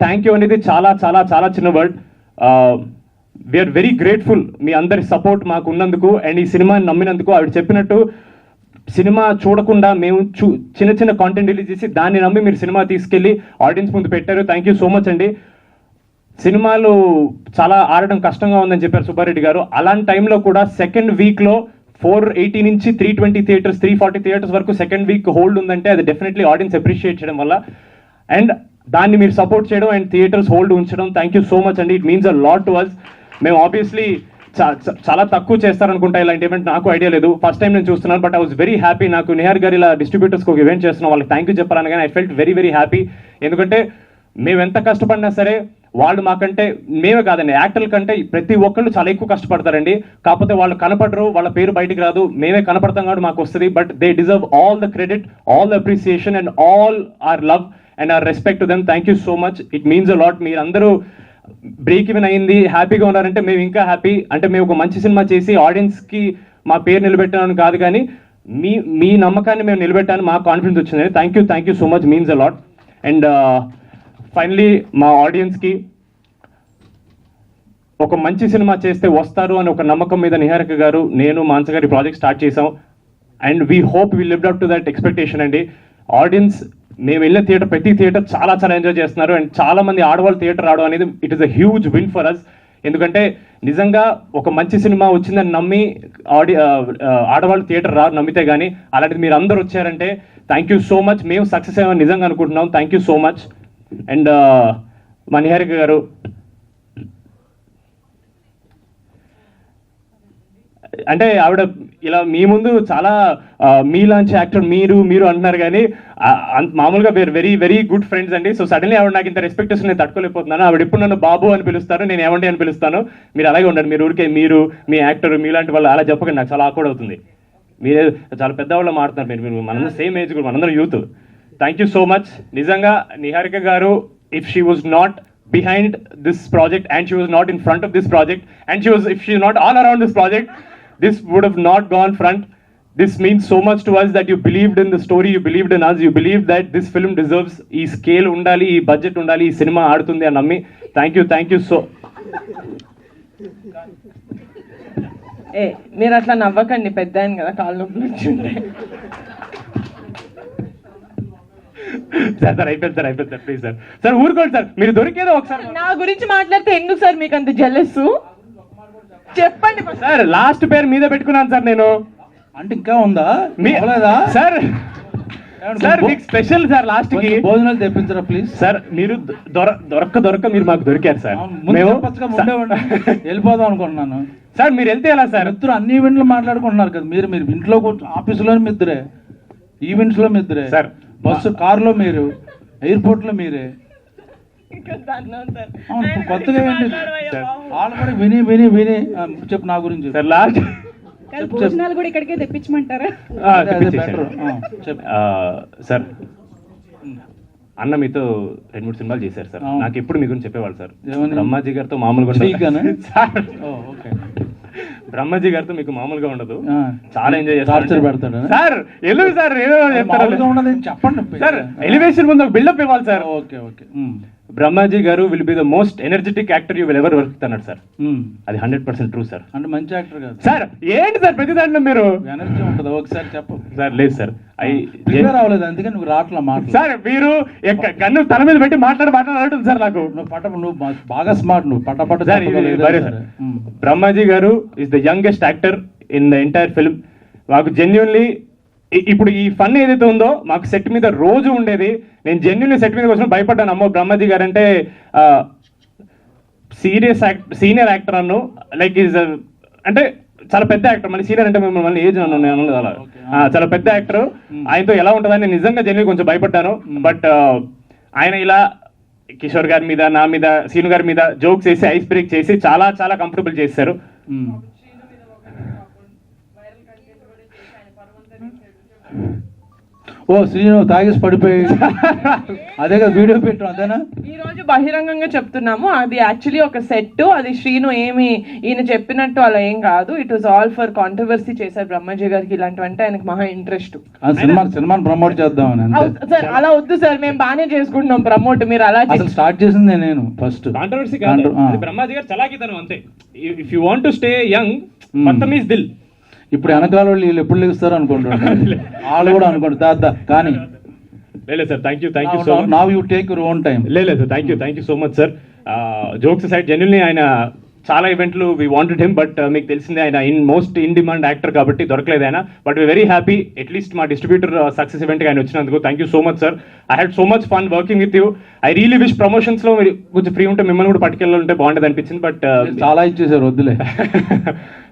థ్యాంక్ యూ అనేది చాలా చాలా చాలా చిన్న వర్డ్. వీఆర్ వెరీ గ్రేట్ఫుల్ మీ అందరి సపోర్ట్ మాకు ఉన్నందుకు అండ్ ఈ సినిమాని నమ్మినందుకు. ఆవిడ చెప్పినట్టు సినిమా చూడకుండా మేము చిన్న చిన్న కాంటెంట్ రిలీజ్ చేసి దాన్ని నమ్మి మీరు సినిమా తీసుకెళ్ళి ఆడియన్స్ ముందు పెట్టారు. థ్యాంక్ యూ సో మచ్ అండి. సినిమాలు చాలా ఆడడం కష్టంగా ఉందని చెప్పారు సుబ్బారెడ్డి గారు. అలాంటి టైంలో కూడా సెకండ్ వీక్లో 480 నుంచి 320 థియేటర్స్, 340 థియేటర్స్ వరకు సెకండ్ వీక్ హోల్డ్ ఉందంటే అది డెఫినెట్లీ ఆడియన్స్ అప్రిషియేట్ చేయడం వల్ల. అండ్ దాన్ని మీరు సపోర్ట్ చేయడం అండ్ థియేటర్స్ హోల్డ్ ఉంచడం, థ్యాంక్ యూ సో మచ్ అండి. It means a lot to us. మేము ఆబ్వియస్లీ చాలా తక్కువ చేస్తారనుకుంటా ఇలాంటి ఈవెంట్, నాకు ఐడియా లేదు, ఫస్ట్ టైం నేను చూస్తున్నాను. But I was very happy. నాకు నిహార్ గారు ఇలా డిస్ట్రిబ్యూటర్స్కి ఒక ఈవెంట్ చేస్తున్నాం, వాళ్ళకి థ్యాంక్ యూ చెప్పాలని కానీ I felt very very happy. ఎందుకంటే మేము ఎంత కష్టపడినా సరే వాళ్ళు మాకంటే, మేమే కాదండి యాక్టర్ల కంటే ప్రతి ఒక్కళ్ళు చాలా ఎక్కువ కష్టపడతారండి. కాకపోతే వాళ్ళు కనపడరు, వాళ్ళ పేరు బయటికి రాదు, మేమే కనపడతాం కాబట్టి మాకు వస్తుంది. But they deserve all the credit, all the appreciation and all our love and our respect to them. Thank you so much. It means a lot. మీరందరూ బ్రేక్ ఈవెన్ అయింది, హ్యాపీగా ఉన్నారంటే మేము ఇంకా హ్యాపీ. అంటే మేము ఒక మంచి సినిమా చేసి ఆడియన్స్కి మా పేరు నిలబెట్టామని కాదు, కానీ మీ నమ్మకాన్ని మేము నిలబెట్టాను, మా కాన్ఫిడెన్స్ వచ్చిందని. Thank you so much, means a lot. And finally మా ఆడియన్స్కి ఒక మంచి సినిమా చేస్తే వస్తారు అని ఒక నమ్మకం మీద నిహారిక గారు, నేను, మానస గారి ప్రాజెక్ట్ స్టార్ట్ చేసాం. And we hope we lived up to that expectation అండి. ఆడియన్స్ మేము వెళ్ళిన థియేటర్, ప్రతి థియేటర్ చాలా చాలా ఎంజాయ్ చేస్తున్నారు. అండ్ చాలా మంది ఆడవాళ్ళు థియేటర్ రావడం అనేది it is a huge win for us. ఎందుకంటే నిజంగా ఒక మంచి సినిమా వచ్చిందని నమ్మి ఆడవాళ్ళు థియేటర్ రారు నమ్మితే కానీ. అలాంటిది మీరు అందరూ వచ్చారంటే థ్యాంక్ యూ సో మచ్. మేము సక్సెస్ అయ్యామని నిజంగా అనుకుంటున్నాం. Thank you so much. And మా నిహారిక గారు, అంటే ఆవిడ ఇలా మీ ముందు చాలా మీలాంటి యాక్టర్ మీరు అంటున్నారు, కానీ మామూలుగా we're very very good friends అండి. సో సడన్లీ ఆవిడ నాకు ఇంత రెస్పెక్ట్ వస్తుంది, నేను తట్టుకోలేకపోతున్నాను. ఆవిడ ఎప్పుడు నన్ను బాబు అని పిలుస్తారు, నేను ఏమండి అని పిలుస్తాను. మీరు అలాగే ఉండండి. మీరు ఊరికే మీరు మీ యాక్టర్ మీలాంటి వాళ్ళు అలా చెప్పకండి, నాకు చాలా ఆక్వర్డ్ అవుతుంది. మీరే చాలా పెద్దవాళ్ళు మాట్లాడుతున్నారు. మీరు మనందరం సేమ్ ఏజ్ కూడా, మనందరం youth. Thank you so much. నిజంగా నిహారిక గారు, if she was not behind this project and she was not in front of this project and if she was not all around this project, this would have not gone front. this means so much to us that you believed in the story, you believed in us, you believed that this film deserves ee scale undali, ee budget undali, ee cinema aadutundi ani nammi. Thank you so. ఏ మీరు అట్లా నవ్వకండి, పెద్ద ఆయన కదా, కాళ్ళు నొప్పులు వచ్చింటాయి. సార్ అయిపోయింది సార్ ప్లీజ్ సార్ ఊరుకోండి సార్, మీరు దొరికేదో ఒకసారి. నా గురించి మాట్లాడితే ఎందుకు సార్ మీకు అంత జెలస్? చెప్పండి సార్, లాస్ట్ పేరు మీద పెట్టుకున్నాను సార్ నేను. అంటే ఇంకా ఉందా మీ సార్ మీకు స్పెషల్ సార్ లాస్ట్ కి భోజనాలు తెప్పించరా ప్లీజ్. సార్ మీరు దొరక్క మీరు మాకు దొరికారు సార్. మేము వెళ్ళిపోదాం అనుకుంటున్నాను సార్. మీరు వెళ్తే ఎలా సార్? ఇద్దరు అన్ని ఈవెంట్లు మాట్లాడుకుంటున్నారు కదా, మీరు ఇంట్లో ఆఫీసులోనే మిద్దరే, ఈవెంట్స్ లో మిద్దరే సార్, బస్సు కారులో మీరు, ఎయిర్పోర్ట్ లో మీరే. కొత్తగా ఏంటి వాళ్ళు కూడా విని చెప్పు నా గురించి సార్. లాస్ట్ భోజనాలు కూడా ఇక్కడికే తెప్పించమంటారా? సార్ అన్న మీతో 2-3 సినిమాలు చేశారు సార్. నాకు ఎప్పుడు మీ గురించి చెప్పేవాళ్ళు సార్. బ్రహ్మాజీ గారితో మామూలుగా బ్రహ్మాజీ గారితో మీకు మామూలుగా ఉండదు, చాలా ఎంజాయ్ చేస్తారు సార్. ఎందుకు సార్ చెప్పండి సార్, ఎలివేషన్ ముందు ఒక బిల్డప్ ఇవ్వాలి sir. Okay okay. Brahmaji garu will be the most energetic actor you will ever work అన్నాడు సార్. అది 100% ట్రూ సార్. అంటే మంచి యాక్టర్ కాదు సార్. ఏంటి సార్ ప్రతి దాంట్లో మీరు ఎనర్జీ ఉంటుంది, ఒకసారి చెప్పు సార్. లేదు సార్, రావలేదు అందుకే నువ్వు రాట్లా మాట సార్. మీరు గన్ను తల మీద పెట్టి మాట్లాడుతుంది సార్ నాకు. నువ్వు బాగా స్మార్ట్, నువ్వు పట్ట సార్. బ్రహ్మాజీ గారు is the youngest actor in the entire film. మాకు జెన్యున్లీ ఇప్పుడు ఈ ఫన్ ఏదైతే ఉందో మాకు సెట్ మీద రోజు ఉండేది. నేను జెన్యున్లీ సెట్ మీద వచ్చిన భయపడ్డాను, అమ్మో బ్రహ్మాజీ గారు అంటే సీనియర్ యాక్టర్ అన్ను, లైక్ ఈజ్ అంటే చాలా పెద్ద యాక్టర్. మళ్ళీ సీనియర్ అంటే మిమ్మల్ని ఏజ్ అన్నాను అలా, చాలా పెద్ద యాక్టర్. ఆయనతో ఎలా ఉంటుందని నేను నిజంగా జెన్యున్లీ కొంచెం భయపడ్డాను. బట్ ఆయన ఇలా కిషోర్ గారి మీద, నా మీద, సీను గారి మీద జోక్స్ వేసి ఐస్ బ్రేక్ చేసి చాలా చాలా కంఫర్టబుల్ చేశారు. ఓ శ్రీను తాగేసి పడిపోయి అదే కదా వీడియో పెట్టు, అదేనా? ఈ రోజు బహిరంగంగా చెప్తున్నాము, అది యాక్చువల్లీ ఒక సెట్. అది శ్రీను ఏమి ఈయన చెప్పినట్టు అలా ఏం కాదు. It was all for controversy చేశారు బ్రహ్మాజీ గారికి. ఇలాంటివంటే ఆయనకు మహా ఇంట్రెస్ట్. సినిమాని ప్రమోట్ చేద్దామని. సార్ అలా వద్దు సార్, మేము బాగానే చేసుకుంటున్నాం ప్రమోట్. మీరు అలా స్టార్ట్ చేసింది నేను ఫస్ట్. కాంట్రవర్సీ కాదు, బ్రహ్మాజీ గారు చలాకితనం అంతే. If you want to stay young, మొత్తం ఈజ్ దిల్. ఇప్పుడు వెనకాల వాళ్ళు వీళ్ళు ఎప్పుడు లెగుస్తారు అనుకుంటున్నారు, వాళ్ళు కూడా అనుకుంటారు కానీ. లేదు sir, thank you so much. Now you take your own time. లేదు sir, thank you so much sir. Jokes side genuinely ఆయన చాలా ఈవెంట్లు వీ వాంటెడ్ హిమ్, బట్ మీకు తెలిసిందే ఆయన మోస్ట్ ఇన్ డిమాండ్ యాక్టర్ కాబట్టి దొరకలేదు ఆయన. But we very happy at least మా డిస్ట్రిబ్యూటర్ సక్సెస్ ఈవెంట్కి ఆయన వచ్చినందుకు. Thank you so much sir. I had so much fun working with you. I really wish ప్రమోషన్స్లో మీరు కొంచెం ఫ్రీ ఉంటే మిమ్మల్ని కూడా పట్టుకెళ్ళాలంటే బాగుంటుంది అనిపించింది. బట్ చాలా ఇచ్చేసారు, వద్దులే.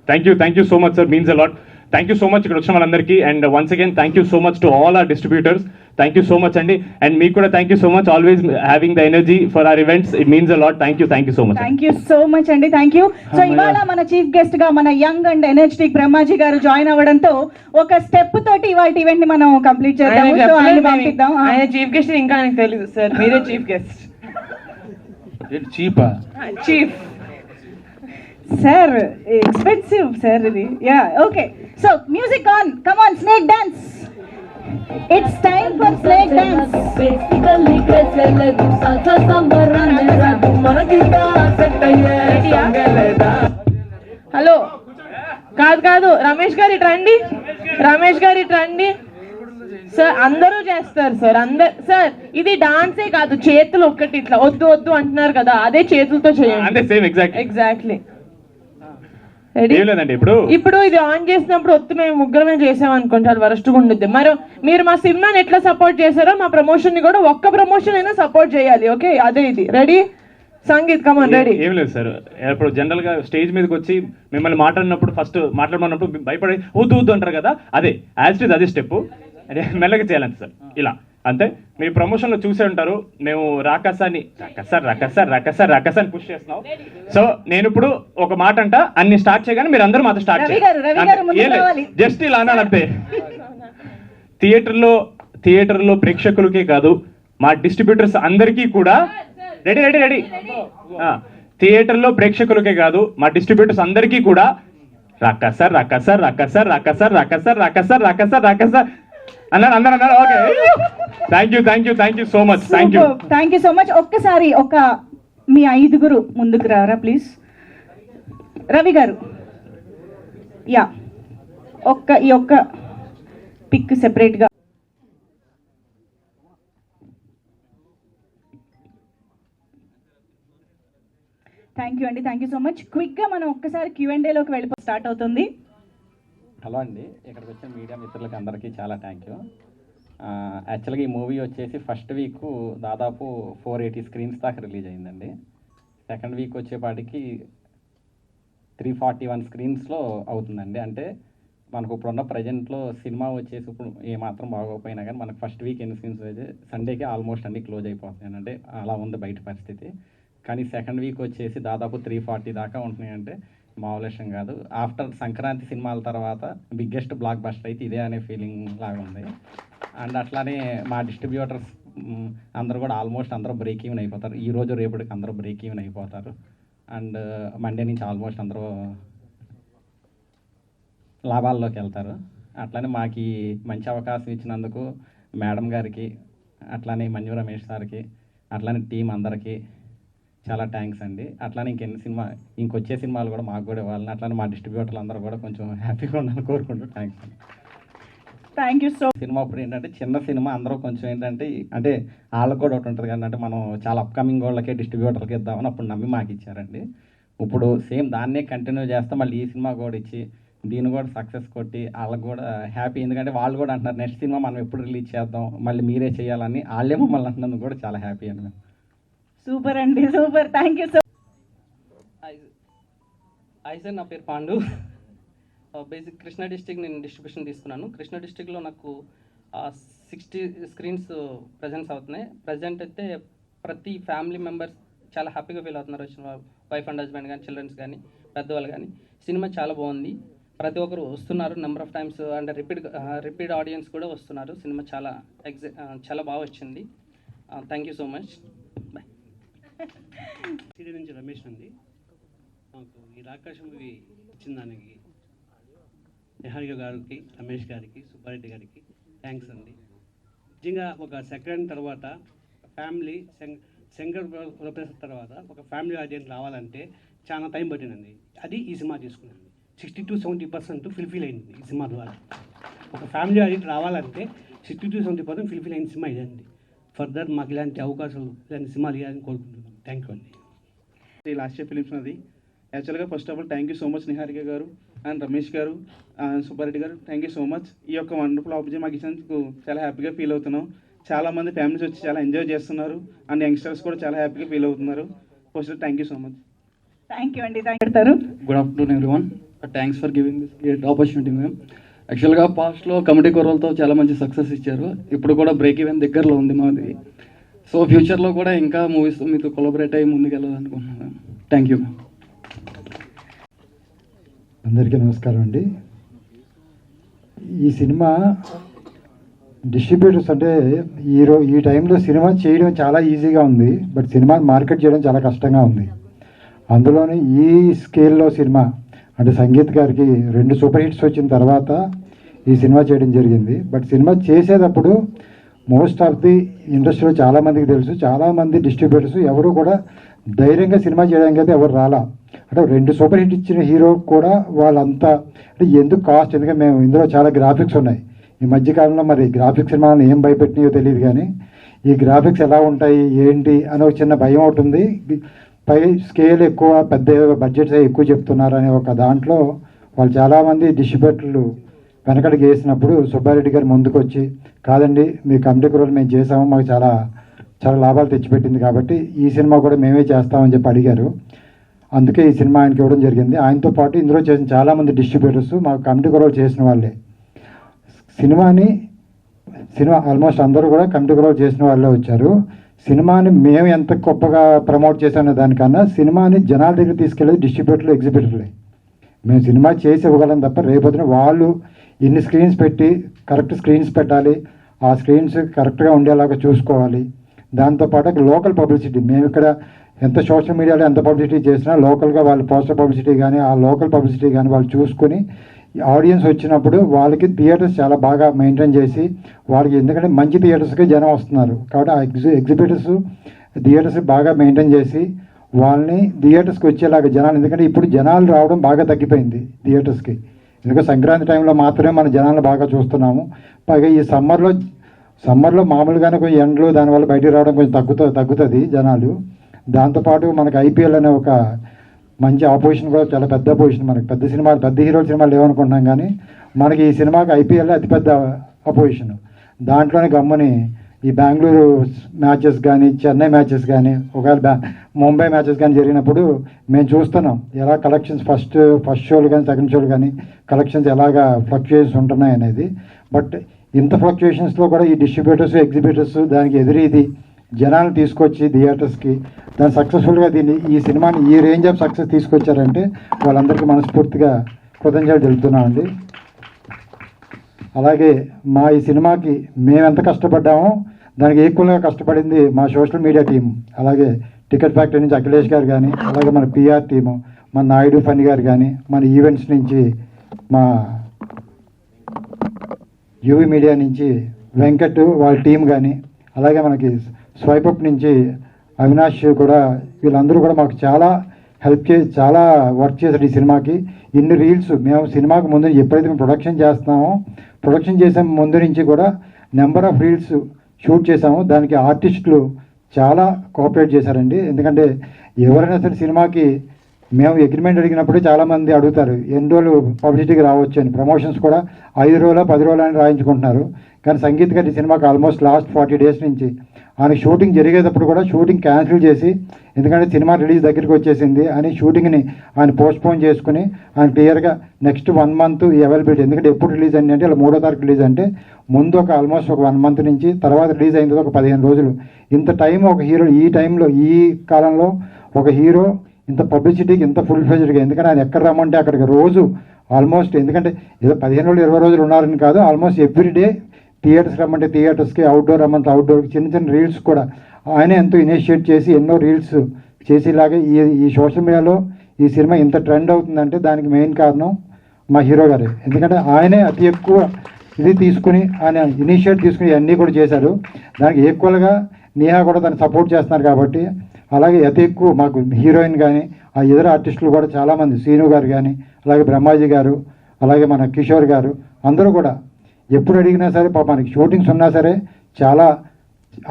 Thank you so much sir, means a lot. Thank you so much ఇక్కడ వచ్చిన వాళ్ళందరికీ. And once again thank you so much to all our distributors. Thank you so much అండి. అండ్ మీకు కూడా thank you so much, always having the energy for our events. It means a lot. Thank you so much. Thank you so much అండి. Thank you. సో ఇవాళ మన చీఫ్ గెస్ట్ గా మన యంగ్ అండ్ ఎనర్జెటిక్ బ్రహ్మాజీ గారు జాయిన్ అవ్వడంతో ఒక స్టెప్ తోటి ఇవాళ ఈవెంట్ ని మనం కంప్లీట్ చేద్దాం. సో ఆయన పంపిద్దాం. ఆయన చీఫ్ గెస్ట్ ఇంకా ఆయనకు తెలియదు సార్, మీరే చీఫ్ గెస్ట్. చీపా? చీఫ్ సార్, ఎక్స్పెన్సివ్ సార్ ఇది. Yeah okay. So music on, come on, snake dance. It's time for snake dance. Hello, కాదు రమేష్ గారు ఇటు రండి. సార్ అందరూ చేస్తారు సార్, సార్ ఇది డాన్సే కాదు, చేతులు ఒక్కటి ఇట్లా వద్దు అంటున్నారు కదా, అదే చేతులతో చేయండి. ఎగ్జాక్ట్లీ. ఇప్పుడు ఇది ఆన్ చేసినప్పుడు ఒత్తు మేము ముగ్గురమే చేసాం అనుకోండి, చాలా వరస్ట్గా ఉండుద్ది. మరి మీరు మా సినిమాని ఎట్లా సపోర్ట్ చేశారో మా ప్రమోషన్ ని కూడా ఒక్క ప్రమోషన్ అయినా సపోర్ట్ చేయాలి. ఓకే, అదే ఇది. రెడీ? సంగీత్ కమాన్, రెడీ? ఏం లేదు సార్, ఇప్పుడు జనరల్ గా స్టేజ్ మీదకి వచ్చి మిమ్మల్ని మాట్లాడినప్పుడు ఫస్ట్ మాట్లాడమన్నప్పుడు భయపడి వద్దు అంటారు కదా, అదే యాజ్ ఇట్ అదే స్టెప్ మెల్లగా చేయాలంటే సార్ ఇలా అంతే. మీరు ప్రమోషన్ లో చూసే ఉంటారు, మేము రాకసాన్ని రకసాన్ని పుష్ చేస్తున్నాం. సో నేను ఇప్పుడు ఒక మాట అంట, అన్ని స్టార్ట్ చేయగానే మీరు అందరూ మాతో స్టార్ట్ చేయాలి. జస్ట్ ఇలా అన్నాను అంతే. థియేటర్లో ప్రేక్షకులకే కాదు, మా డిస్ట్రిబ్యూటర్స్ అందరికీ కూడా రెడీ. థియేటర్లో ప్రేక్షకులకే కాదు, మా డిస్ట్రిబ్యూటర్స్ అందరికీ కూడా రక్కస రక్కస రక్కస రక్కస రక్కస రక్కస రక్కస రక్కస అన్నారు అందరు అన్నారు. Okay, thank you so much. Thank you so much. ఒక్కసారి మీ 5 ముందుకు రారా ప్లీజ్. రవి గారు, యా, ఈ ఒక్క పిక్ సెపరేట్గా. Thank you so much. క్విక్గా మనం ఒక్కసారి Q&Aలోకి స్టార్ట్ అవుతుంది. హలో అండి, ఇక్కడికి వచ్చిన మీడియా మిత్రులకి అందరికీ చాలా థ్యాంక్ యూ. యాక్చువల్గా ఈ మూవీ వచ్చేసి ఫస్ట్ వీక్ దాదాపు 480 స్క్రీన్స్ దాకా రిలీజ్ అయిందండి. సెకండ్ వీక్ వచ్చేపాటికి 341 స్క్రీన్స్లో అవుతుందండి. అంటే మనకు ఇప్పుడున్న ప్రజెంట్లో సినిమా వచ్చేసి ఇప్పుడు ఏమాత్రం బాగోకపోయినా కానీ మనకు ఫస్ట్ వీక్ ఎన్ని స్క్రీన్స్ అయితే సండేకి ఆల్మోస్ట్ అన్ని క్లోజ్ అయిపోతున్నాయి. అంటే అలా ఉంది బయట పరిస్థితి. కానీ సెకండ్ వీక్ వచ్చేసి దాదాపు 340 దాకా ఉంటున్నాయంటే మామూలు విషయం కాదు. ఆఫ్టర్ సంక్రాంతి సినిమాల తర్వాత బిగ్గెస్ట్ బ్లాక్ బస్టర్ అయితే ఇదే అనే ఫీలింగ్ లాగా ఉంది. అండ్ అట్లానే మా డిస్ట్రిబ్యూటర్స్ అందరూ కూడా ఆల్మోస్ట్ అందరూ బ్రేక్ ఈవెన్ అయిపోతారు. ఈరోజు రేపటికి అందరూ బ్రేక్ ఈవెన్ అయిపోతారు. అండ్ మండే నుంచి ఆల్మోస్ట్ అందరూ లాభాల్లోకి వెళ్తారు. అట్లానే మాకు మంచి అవకాశం ఇచ్చినందుకు మేడం గారికి, అట్లానే మంజు రమేష్ సార్కి, అట్లానే టీం అందరికీ చాలా థ్యాంక్స్ అండి. అట్లానే ఇంకొచ్చే సినిమాలు కూడా మాకు కూడా ఇవ్వాలని, అట్లానే మా డిస్ట్రిబ్యూటర్లు అందరూ కూడా కొంచెం హ్యాపీగా ఉండాలని కోరుకుంటూ థ్యాంక్స్ అండి. Thank you so. సినిమా అప్పుడు ఏంటంటే చిన్న సినిమా అందరూ కొంచెం ఏంటంటే అంటే వాళ్ళకు కూడా ఒకటి ఉంటుంది కానీ అంటే మనం చాలా అప్కమింగ్ వాళ్ళకే డిస్ట్రిబ్యూటర్కి ఇద్దామని అప్పుడు నమ్మి మాకు ఇచ్చారండి. ఇప్పుడు సేమ్ దాన్నే కంటిన్యూ చేస్తాం, మళ్ళీ ఈ సినిమా కూడా ఇచ్చి దీన్ని కూడా సక్సెస్ కొట్టి వాళ్ళకి కూడా హ్యాపీ. ఎందుకంటే వాళ్ళు కూడా అంటున్నారు నెక్స్ట్ సినిమా మనం ఎప్పుడు రిలీజ్ చేద్దాం, మళ్ళీ మీరే చేయాలని వాళ్ళే మమ్మల్ని అంటున్నందుకు కూడా చాలా హ్యాపీ అండి మేము. సూపర్ అండి, super. Thank you so. Hi sir, నా పేరు పాండు. బేసిక్ కృష్ణా డిస్ట్రిక్ట్ నేను డిస్ట్రిబ్యూషన్ తీసుకున్నాను. కృష్ణా డిస్ట్రిక్ట్లో నాకు 60 స్క్రీన్స్ ప్రజెంట్స్ అవుతున్నాయి. ప్రజెంట్ అయితే ప్రతి ఫ్యామిలీ మెంబర్స్ చాలా హ్యాపీగా ఫీల్ అవుతున్నారు. వచ్చిన వైఫ్ అండ్ హస్బెండ్ కానీ, చిల్డ్రన్స్ కానీ, పెద్దవాళ్ళు కానీ. సినిమా చాలా బాగుంది, ప్రతి ఒక్కరు వస్తున్నారు number of times. And repeat audience కూడా వస్తున్నారు. సినిమా చాలా బాగా వచ్చింది. Thank you so much. Bye. City నుంచి రమేష్ అండి. మాకు ఈ రాకాశ మూవీ ఇచ్చిన దానికి నిహారిక గారికి, రమేష్ గారికి, సుబ్బారెడ్డి గారికి థ్యాంక్స్ అండి. నిజంగా ఒక సెకండ్ తర్వాత ఫ్యామిలీ శంకర్ ప్రొఫెసర్ తర్వాత ఒక ఫ్యామిలీ ఆడియన్స్ రావాలంటే చాలా టైం పట్టిందండి. అది ఈ సినిమా తీసుకున్నాను. 60-70% ఫుల్ఫిల్ అయింది ఈ సినిమా ద్వారా. ఒక ఫ్యామిలీ ఆడియన్స్ రావాలంటే 60-70% ఫుల్ఫిల్ అయిన సినిమా ఇదండి. ఫర్దర్ మాకు ఇలాంటి అవకాశాలు, ఇలాంటి సినిమాలు ఇవ్వాలని కోరుకుంటున్నాం. థ్యాంక్ యూ అండి. లాస్ట్ ఇయర్ ఫిలిమ్స్ అది. యాక్చువల్గా first of all thank you so much Niharika గారు అండ్ రమేష్ గారు, సుబ్బారెడ్డి గారు, థ్యాంక్ యూ సో మచ్. ఈ యొక్క వండర్ఫుల్ ఆపర్చునిటీ మాకు ఇచ్చినందుకు చాలా హ్యాపీగా ఫీల్ అవుతున్నాం. చాలామంది ఫ్యామిలీస్ వచ్చి చాలా ఎంజాయ్ చేస్తున్నారు అండ్ యంగ్స్టర్స్ కూడా చాలా హ్యాపీగా ఫీల్ అవుతున్నారు. First thank you so much. Thank you అండి. Thank you. Good afternoon everyone. Thanks for giving this great opportunity ma'am. యాక్చువల్గా పాస్ట్లో కమిటీ కొరలతో చాలా మంచి సక్సెస్ ఇచ్చారు. ఇప్పుడు కూడా బ్రేక్ ఈవెన్ దగ్గరలో ఉంది మాది. సో ఫ్యూచర్లో కూడా ఇంకా మూవీస్ మీతో కొలాబరేట్ అయ్యి ముందుకెళ్ళాలనుకుంటున్నాను. Thank you. అందరికీ నమస్కారం అండి. ఈ సినిమా డిస్ట్రిబ్యూటర్స్ అంటే ఈ టైంలో సినిమా చేయడం చాలా ఈజీగా ఉంది, బట్ సినిమా మార్కెట్ చేయడం చాలా కష్టంగా ఉంది. అందులోని ఈ స్కేల్లో సినిమా అంటే సంగీత్ గారికి 2 సూపర్ హిట్స్ వచ్చిన తర్వాత ఈ సినిమా చేయడం జరిగింది. బట్ సినిమా చేసేటప్పుడు మోస్ట్ ఆఫ్ ది ఇండస్ట్రీలో చాలామందికి తెలుసు, చాలామంది డిస్ట్రిబ్యూటర్స్ ఎవరు కూడా ధైర్యంగా సినిమా చేయడానికి అయితే ఎవరు రాలా. అంటే 2 సూపర్ హిట్ ఇచ్చిన హీరో కూడా వాళ్ళంతా అంటే ఎందుకు కాస్ట్, ఎందుకంటే మేము ఇందులో చాలా గ్రాఫిక్స్ ఉన్నాయి. ఈ మధ్యకాలంలో మరి గ్రాఫిక్స్ సినిమాలను ఏం భయపెట్టినాయో తెలియదు, కానీ ఈ గ్రాఫిక్స్ ఎలా ఉంటాయి ఏంటి అని ఒక చిన్న భయం ఉంటుంది. పై స్కేల్ ఎక్కువ, పెద్ద బడ్జెట్స్ ఎక్కువ చెప్తున్నారు అనే ఒక దాంట్లో వాళ్ళు చాలామంది డిస్ట్రిబ్యూటర్లు వెనకడికి వేసినప్పుడు సుబ్బారెడ్డి గారు ముందుకు వచ్చి, కాదండి మీ కమిటీ రోల్ మేము చేసాము, మాకు చాలా చాలా లాభాలు తెచ్చిపెట్టింది కాబట్టి ఈ సినిమా కూడా మేమే చేస్తామని చెప్పి అడిగారు. అందుకే ఈ సినిమా ఆయనకి ఇవ్వడం జరిగింది. ఆయనతో పాటు ఇందులో చేసిన చాలామంది డిస్ట్రిబ్యూటర్స్ మాకు కమిటీ రోల్ చేసిన వాళ్ళే. సినిమా ఆల్మోస్ట్ అందరూ కూడా కమిటీ రోల్ చేసిన వాళ్ళే వచ్చారు. సినిమాని మేము ఎంత గొప్పగా ప్రమోట్ చేసామనే దానికన్నా సినిమాని జనాల దగ్గర తీసుకెళ్ళేది డిస్ట్రిబ్యూటర్లు, ఎగ్జిబిటర్లే. మేము సినిమా చేసి ఇవ్వగలం తప్ప రేపొద్దున వాళ్ళు ఇన్ని స్క్రీన్స్ పెట్టి కరెక్ట్ స్క్రీన్స్ పెట్టాలి, ఆ స్క్రీన్స్ కరెక్ట్గా ఉండేలాగా చూసుకోవాలి. దాంతోపాటు లోకల్ పబ్లిసిటీ, మేము ఇక్కడ ఎంత సోషల్ మీడియాలో ఎంత పబ్లిసిటీ చేసినా లోకల్గా వాళ్ళు పోస్టర్ పబ్లిసిటీ కానీ ఆ లోకల్ పబ్లిసిటీ కానీ వాళ్ళు చూసుకుని ఆడియన్స్ వచ్చినప్పుడు వాళ్ళకి థియేటర్స్ చాలా బాగా మెయింటైన్ చేసి వాళ్ళకి, ఎందుకంటే మంచి థియేటర్స్కి జనం వస్తున్నారు కాబట్టి ఆ ఎగ్జిబిటర్స్ థియేటర్స్ బాగా మెయింటైన్ చేసి వాళ్ళని థియేటర్స్కి వచ్చేలాగా జనాలు, ఎందుకంటే ఇప్పుడు జనాలు రావడం బాగా తగ్గిపోయింది థియేటర్స్కి. ఎందుకంటే సంక్రాంతి టైంలో మాత్రమే మన జనాలు బాగా చూస్తున్నాము. పైగా ఈ సమ్మర్లో మామూలుగానే కొంచెం ఎండలు దానివల్ల బయటికి రావడం కొంచెం తగ్గుతుంది జనాలు. దాంతోపాటు మనకు ఐపీఎల్ అనే ఒక మంచి ఆపోజిషన్ కూడా, చాలా పెద్ద అపోజిషన్. మనకి పెద్ద సినిమాలు, పెద్ద హీరోల సినిమాలు లేవనుకుంటున్నాం కానీ మనకి ఈ సినిమాకి ఐపీఎల్ అతిపెద్ద అపోజిషన్. దాంట్లోనే గమ్ముని ఈ బెంగళూరు మ్యాచెస్ కానీ, చెన్నై మ్యాచెస్ కానీ, ఒకవేళ ముంబై మ్యాచెస్ కానీ జరిగినప్పుడు మేము చూస్తున్నాం ఎలా కలెక్షన్స్ ఫస్ట్ షోలు కానీ సెకండ్ షోలు కానీ కలెక్షన్స్ ఎలాగా ఫ్లక్చుయేషన్స్ ఉంటున్నాయి అనేది. బట్ ఇంత ఫ్లక్చుయేషన్స్లో కూడా ఈ డిస్ట్రిబ్యూటర్స్, ఎగ్జిబిటర్స్ దానికి ఎదురీది జనాలు తీసుకొచ్చి థియేటర్స్కి దాన్ని సక్సెస్ఫుల్గా ఈ సినిమాని ఈ రేంజ్ ఆఫ్ సక్సెస్ తీసుకొచ్చారంటే వాళ్ళందరికీ మనస్ఫూర్తిగా కృతజ్ఞతలు తెలుపుతున్నామండి. అలాగే మా ఈ సినిమాకి మేము ఎంత కష్టపడ్డామో దానికి ఈక్వల్గా కష్టపడింది మా సోషల్ మీడియా టీం. అలాగే టికెట్ ఫ్యాక్టరీ నుంచి అఖిలేష్ గారు కానీ, అలాగే మన పిఆర్ టీము, మన నాయుడు ఫణి గారు కానీ, మన ఈవెంట్స్ నుంచి మా యూవీ మీడియా నుంచి వెంకట్ వాళ్ళ టీం కానీ, అలాగే మనకి స్వైపప్ నుంచి అవినాష్ కూడా, వీళ్ళందరూ కూడా మాకు చాలా హెల్ప్ చేసి చాలా వర్క్ చేశారు ఈ సినిమాకి. ఇన్ని రీల్స్ మేము సినిమాకి ముందు ఎప్పుడైతే మేము ప్రొడక్షన్ చేస్తున్నామో ప్రొడక్షన్ చేసే ముందు నుంచి కూడా నెంబర్ ఆఫ్ రీల్స్ షూట్ చేసాము. దానికి ఆర్టిస్టులు చాలా కోఆపరేట్ చేశారండి. ఎందుకంటే ఎవరైనా సరే సినిమాకి మేము అగ్రిమెంట్ అడిగినప్పుడు చాలామంది అడుగుతారు ఎన్ని రోజులు పబ్లిసిటీకి రావచ్చు అని. ప్రమోషన్స్ కూడా 5 రోజులు 10 రోజులు అని రాయించుకుంటున్నారు. కానీ సంగీత్ గారి సినిమాకి ఆల్మోస్ట్ లాస్ట్ 40 days నుంచి ఆయన షూటింగ్ జరిగేటప్పుడు కూడా షూటింగ్ క్యాన్సిల్ చేసి, ఎందుకంటే సినిమా రిలీజ్ దగ్గరికి వచ్చేసింది అని షూటింగ్ని ఆయన పోస్ట్పోన్ చేసుకుని ఆయన క్లియర్గా నెక్స్ట్ 1 month ఈ అవైలబిలిటీ. ఎందుకంటే ఎప్పుడు రిలీజ్ అయింది అంటే ఇలా 3వ తారీఖు రిలీజ్ అంటే ముందు ఒక ఆల్మోస్ట్ ఒక 1 month నుంచి, తర్వాత రిలీజ్ అయిన తర్వాత ఒక 15 రోజులు. ఇంత టైం ఒక హీరో ఈ టైంలో ఈ కాలంలో ఒక హీరో ఇంత పబ్లిసిటీకి ఇంత ఫుల్ ఫ్లెజ్డ్గా, ఎందుకంటే ఆయన ఎక్కడ రమ్మంటే అక్కడికి రోజు ఆల్మోస్ట్, ఎందుకంటే ఏదో 15 రోజులు 20 రోజులు ఉన్నారని కాదు, ఆల్మోస్ట్ ఎవ్రీడే థియేటర్స్ రమ్మంటే థియేటర్స్కి, అవుట్డోర్ రమ్మంటే అవుట్డోర్కి, చిన్న చిన్న రీల్స్ కూడా ఆయనే ఎంతో ఇనిషియేట్ చేసి ఎన్నో రీల్స్ చేసేలాగా ఈ సోషల్ మీడియాలో ఈ సినిమా ఇంత ట్రెండ్ అవుతుందంటే దానికి మెయిన్ కారణం మా హీరో గారే. ఎందుకంటే ఆయనే అతి ఎక్కువ ఇది తీసుకుని ఆయన ఇనిషియేట్ తీసుకుని అన్నీ కూడా చేశారు. దానికి ఈక్వల్గా నేహా కూడా దాన్ని సపోర్ట్ చేస్తున్నారు కాబట్టి, అలాగే అతి ఎక్కువ మాకు హీరోయిన్ కానీ ఆ ఇతర ఆర్టిస్టులు కూడా చాలామంది, శ్రీను గారు కానీ, అలాగే బ్రహ్మాజీ గారు, అలాగే మన కిషోర్ గారు, అందరూ కూడా ఎప్పుడు అడిగినా సరే పాప మనకి షూటింగ్స్ ఉన్నా సరే చాలా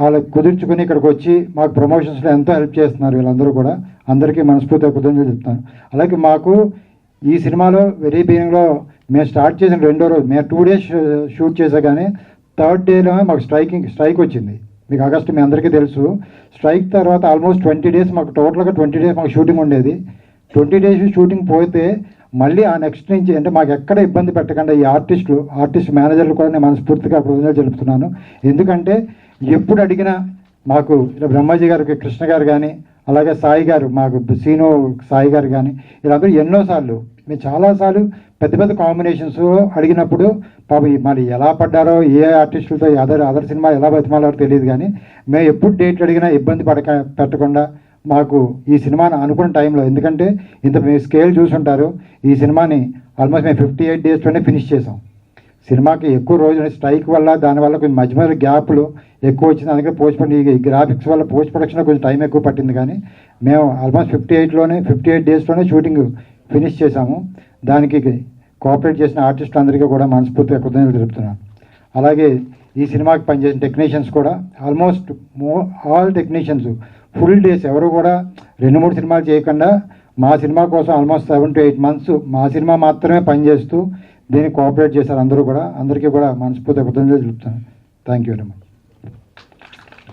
వాళ్ళకి కుదుర్చుకుని ఇక్కడికి వచ్చి మాకు ప్రమోషన్స్లో ఎంతో హెల్ప్ చేస్తున్నారు వీళ్ళందరూ కూడా. అందరికీ మనస్ఫూర్తిగా కృతజ్ఞతలు చెప్తాను. అలాగే మాకు ఈ సినిమాలో వెరీ బిగినింగ్లో మేము స్టార్ట్ చేసిన 2వ రోజు మేము 2 days షూట్ చేసా, కానీ 3rd day మాకు స్ట్రైక్ వచ్చింది. మీకు ఆగస్టు మీ అందరికీ తెలుసు. స్ట్రైక్ తర్వాత ఆల్మోస్ట్ 20 days మాకు టోటల్గా 20 days మాకు షూటింగ్ ఉండేది. 20 days షూటింగ్ పోతే మళ్ళీ ఆ నెక్స్ట్ నుంచి అంటే మాకు ఎక్కడ ఇబ్బంది పెట్టకుండా ఈ ఆర్టిస్ట్ మేనేజర్లు కూడా నేను మనస్ఫూర్తిగా కృతజ్ఞతలు తెలుపుతున్నాను. ఎందుకంటే ఎప్పుడు అడిగినా మాకు ఇలా బ్రహ్మాజీ గారికి, కృష్ణ గారు కానీ, అలాగే సాయి గారు, మాకు సీను సాయి గారు కానీ, వీళ్ళందరూ ఎన్నోసార్లు మేము చాలాసార్లు పెద్ద పెద్ద కాంబినేషన్స్లో అడిగినప్పుడు పాప మరి ఎలా పడ్డారో, ఏ ఆర్టిస్టులతో అదర్ సినిమా ఎలా బతిమాలారో తెలియదు, కానీ మేము ఎప్పుడు డేట్లు అడిగినా ఇబ్బంది పెట్టకుండా మాకు ఈ సినిమాని అనుకున్న టైంలో, ఎందుకంటే ఇంత మేము స్కేల్ చూసుంటారు, ఈ సినిమాని ఆల్మోస్ట్ మేము 58 daysలోనే ఫినిష్ చేసాం. సినిమాకి ఎక్కువ రోజులు స్ట్రైక్ వల్ల దానివల్ల కొంచెం మధ్య మధ్య గ్యాప్లు ఎక్కువ వచ్చింది. అందుకే ఈ గ్రాఫిక్స్ వల్ల పోస్ట్ ప్రొడక్షన్లో కొంచెం టైం ఎక్కువ పట్టింది, కానీ మేము ఆల్మోస్ట్ 58 daysలోనే షూటింగ్ ఫినిష్ చేసాము. దానికి కోఆపరేట్ చేసిన ఆర్టిస్టులందరికీ కూడా మనస్ఫూర్తిగా కృతజ్ఞతలు తెలుపుతున్నాను. అలాగే ఈ సినిమాకి పనిచేసిన టెక్నీషియన్స్ కూడా almost all technicians full days ఎవరు కూడా 2-3 సినిమాలు చేయకుండా మా సినిమా కోసం ఆల్మోస్ట్ 7 to 8 months మా సినిమా మాత్రమే పనిచేస్తూ దీన్ని కోఆపరేట్ చేశారు అందరూ కూడా. అందరికీ కూడా మనస్ఫూర్తిగా కృతజ్ఞతలు తెలుపుతున్నాను. Thank you very much.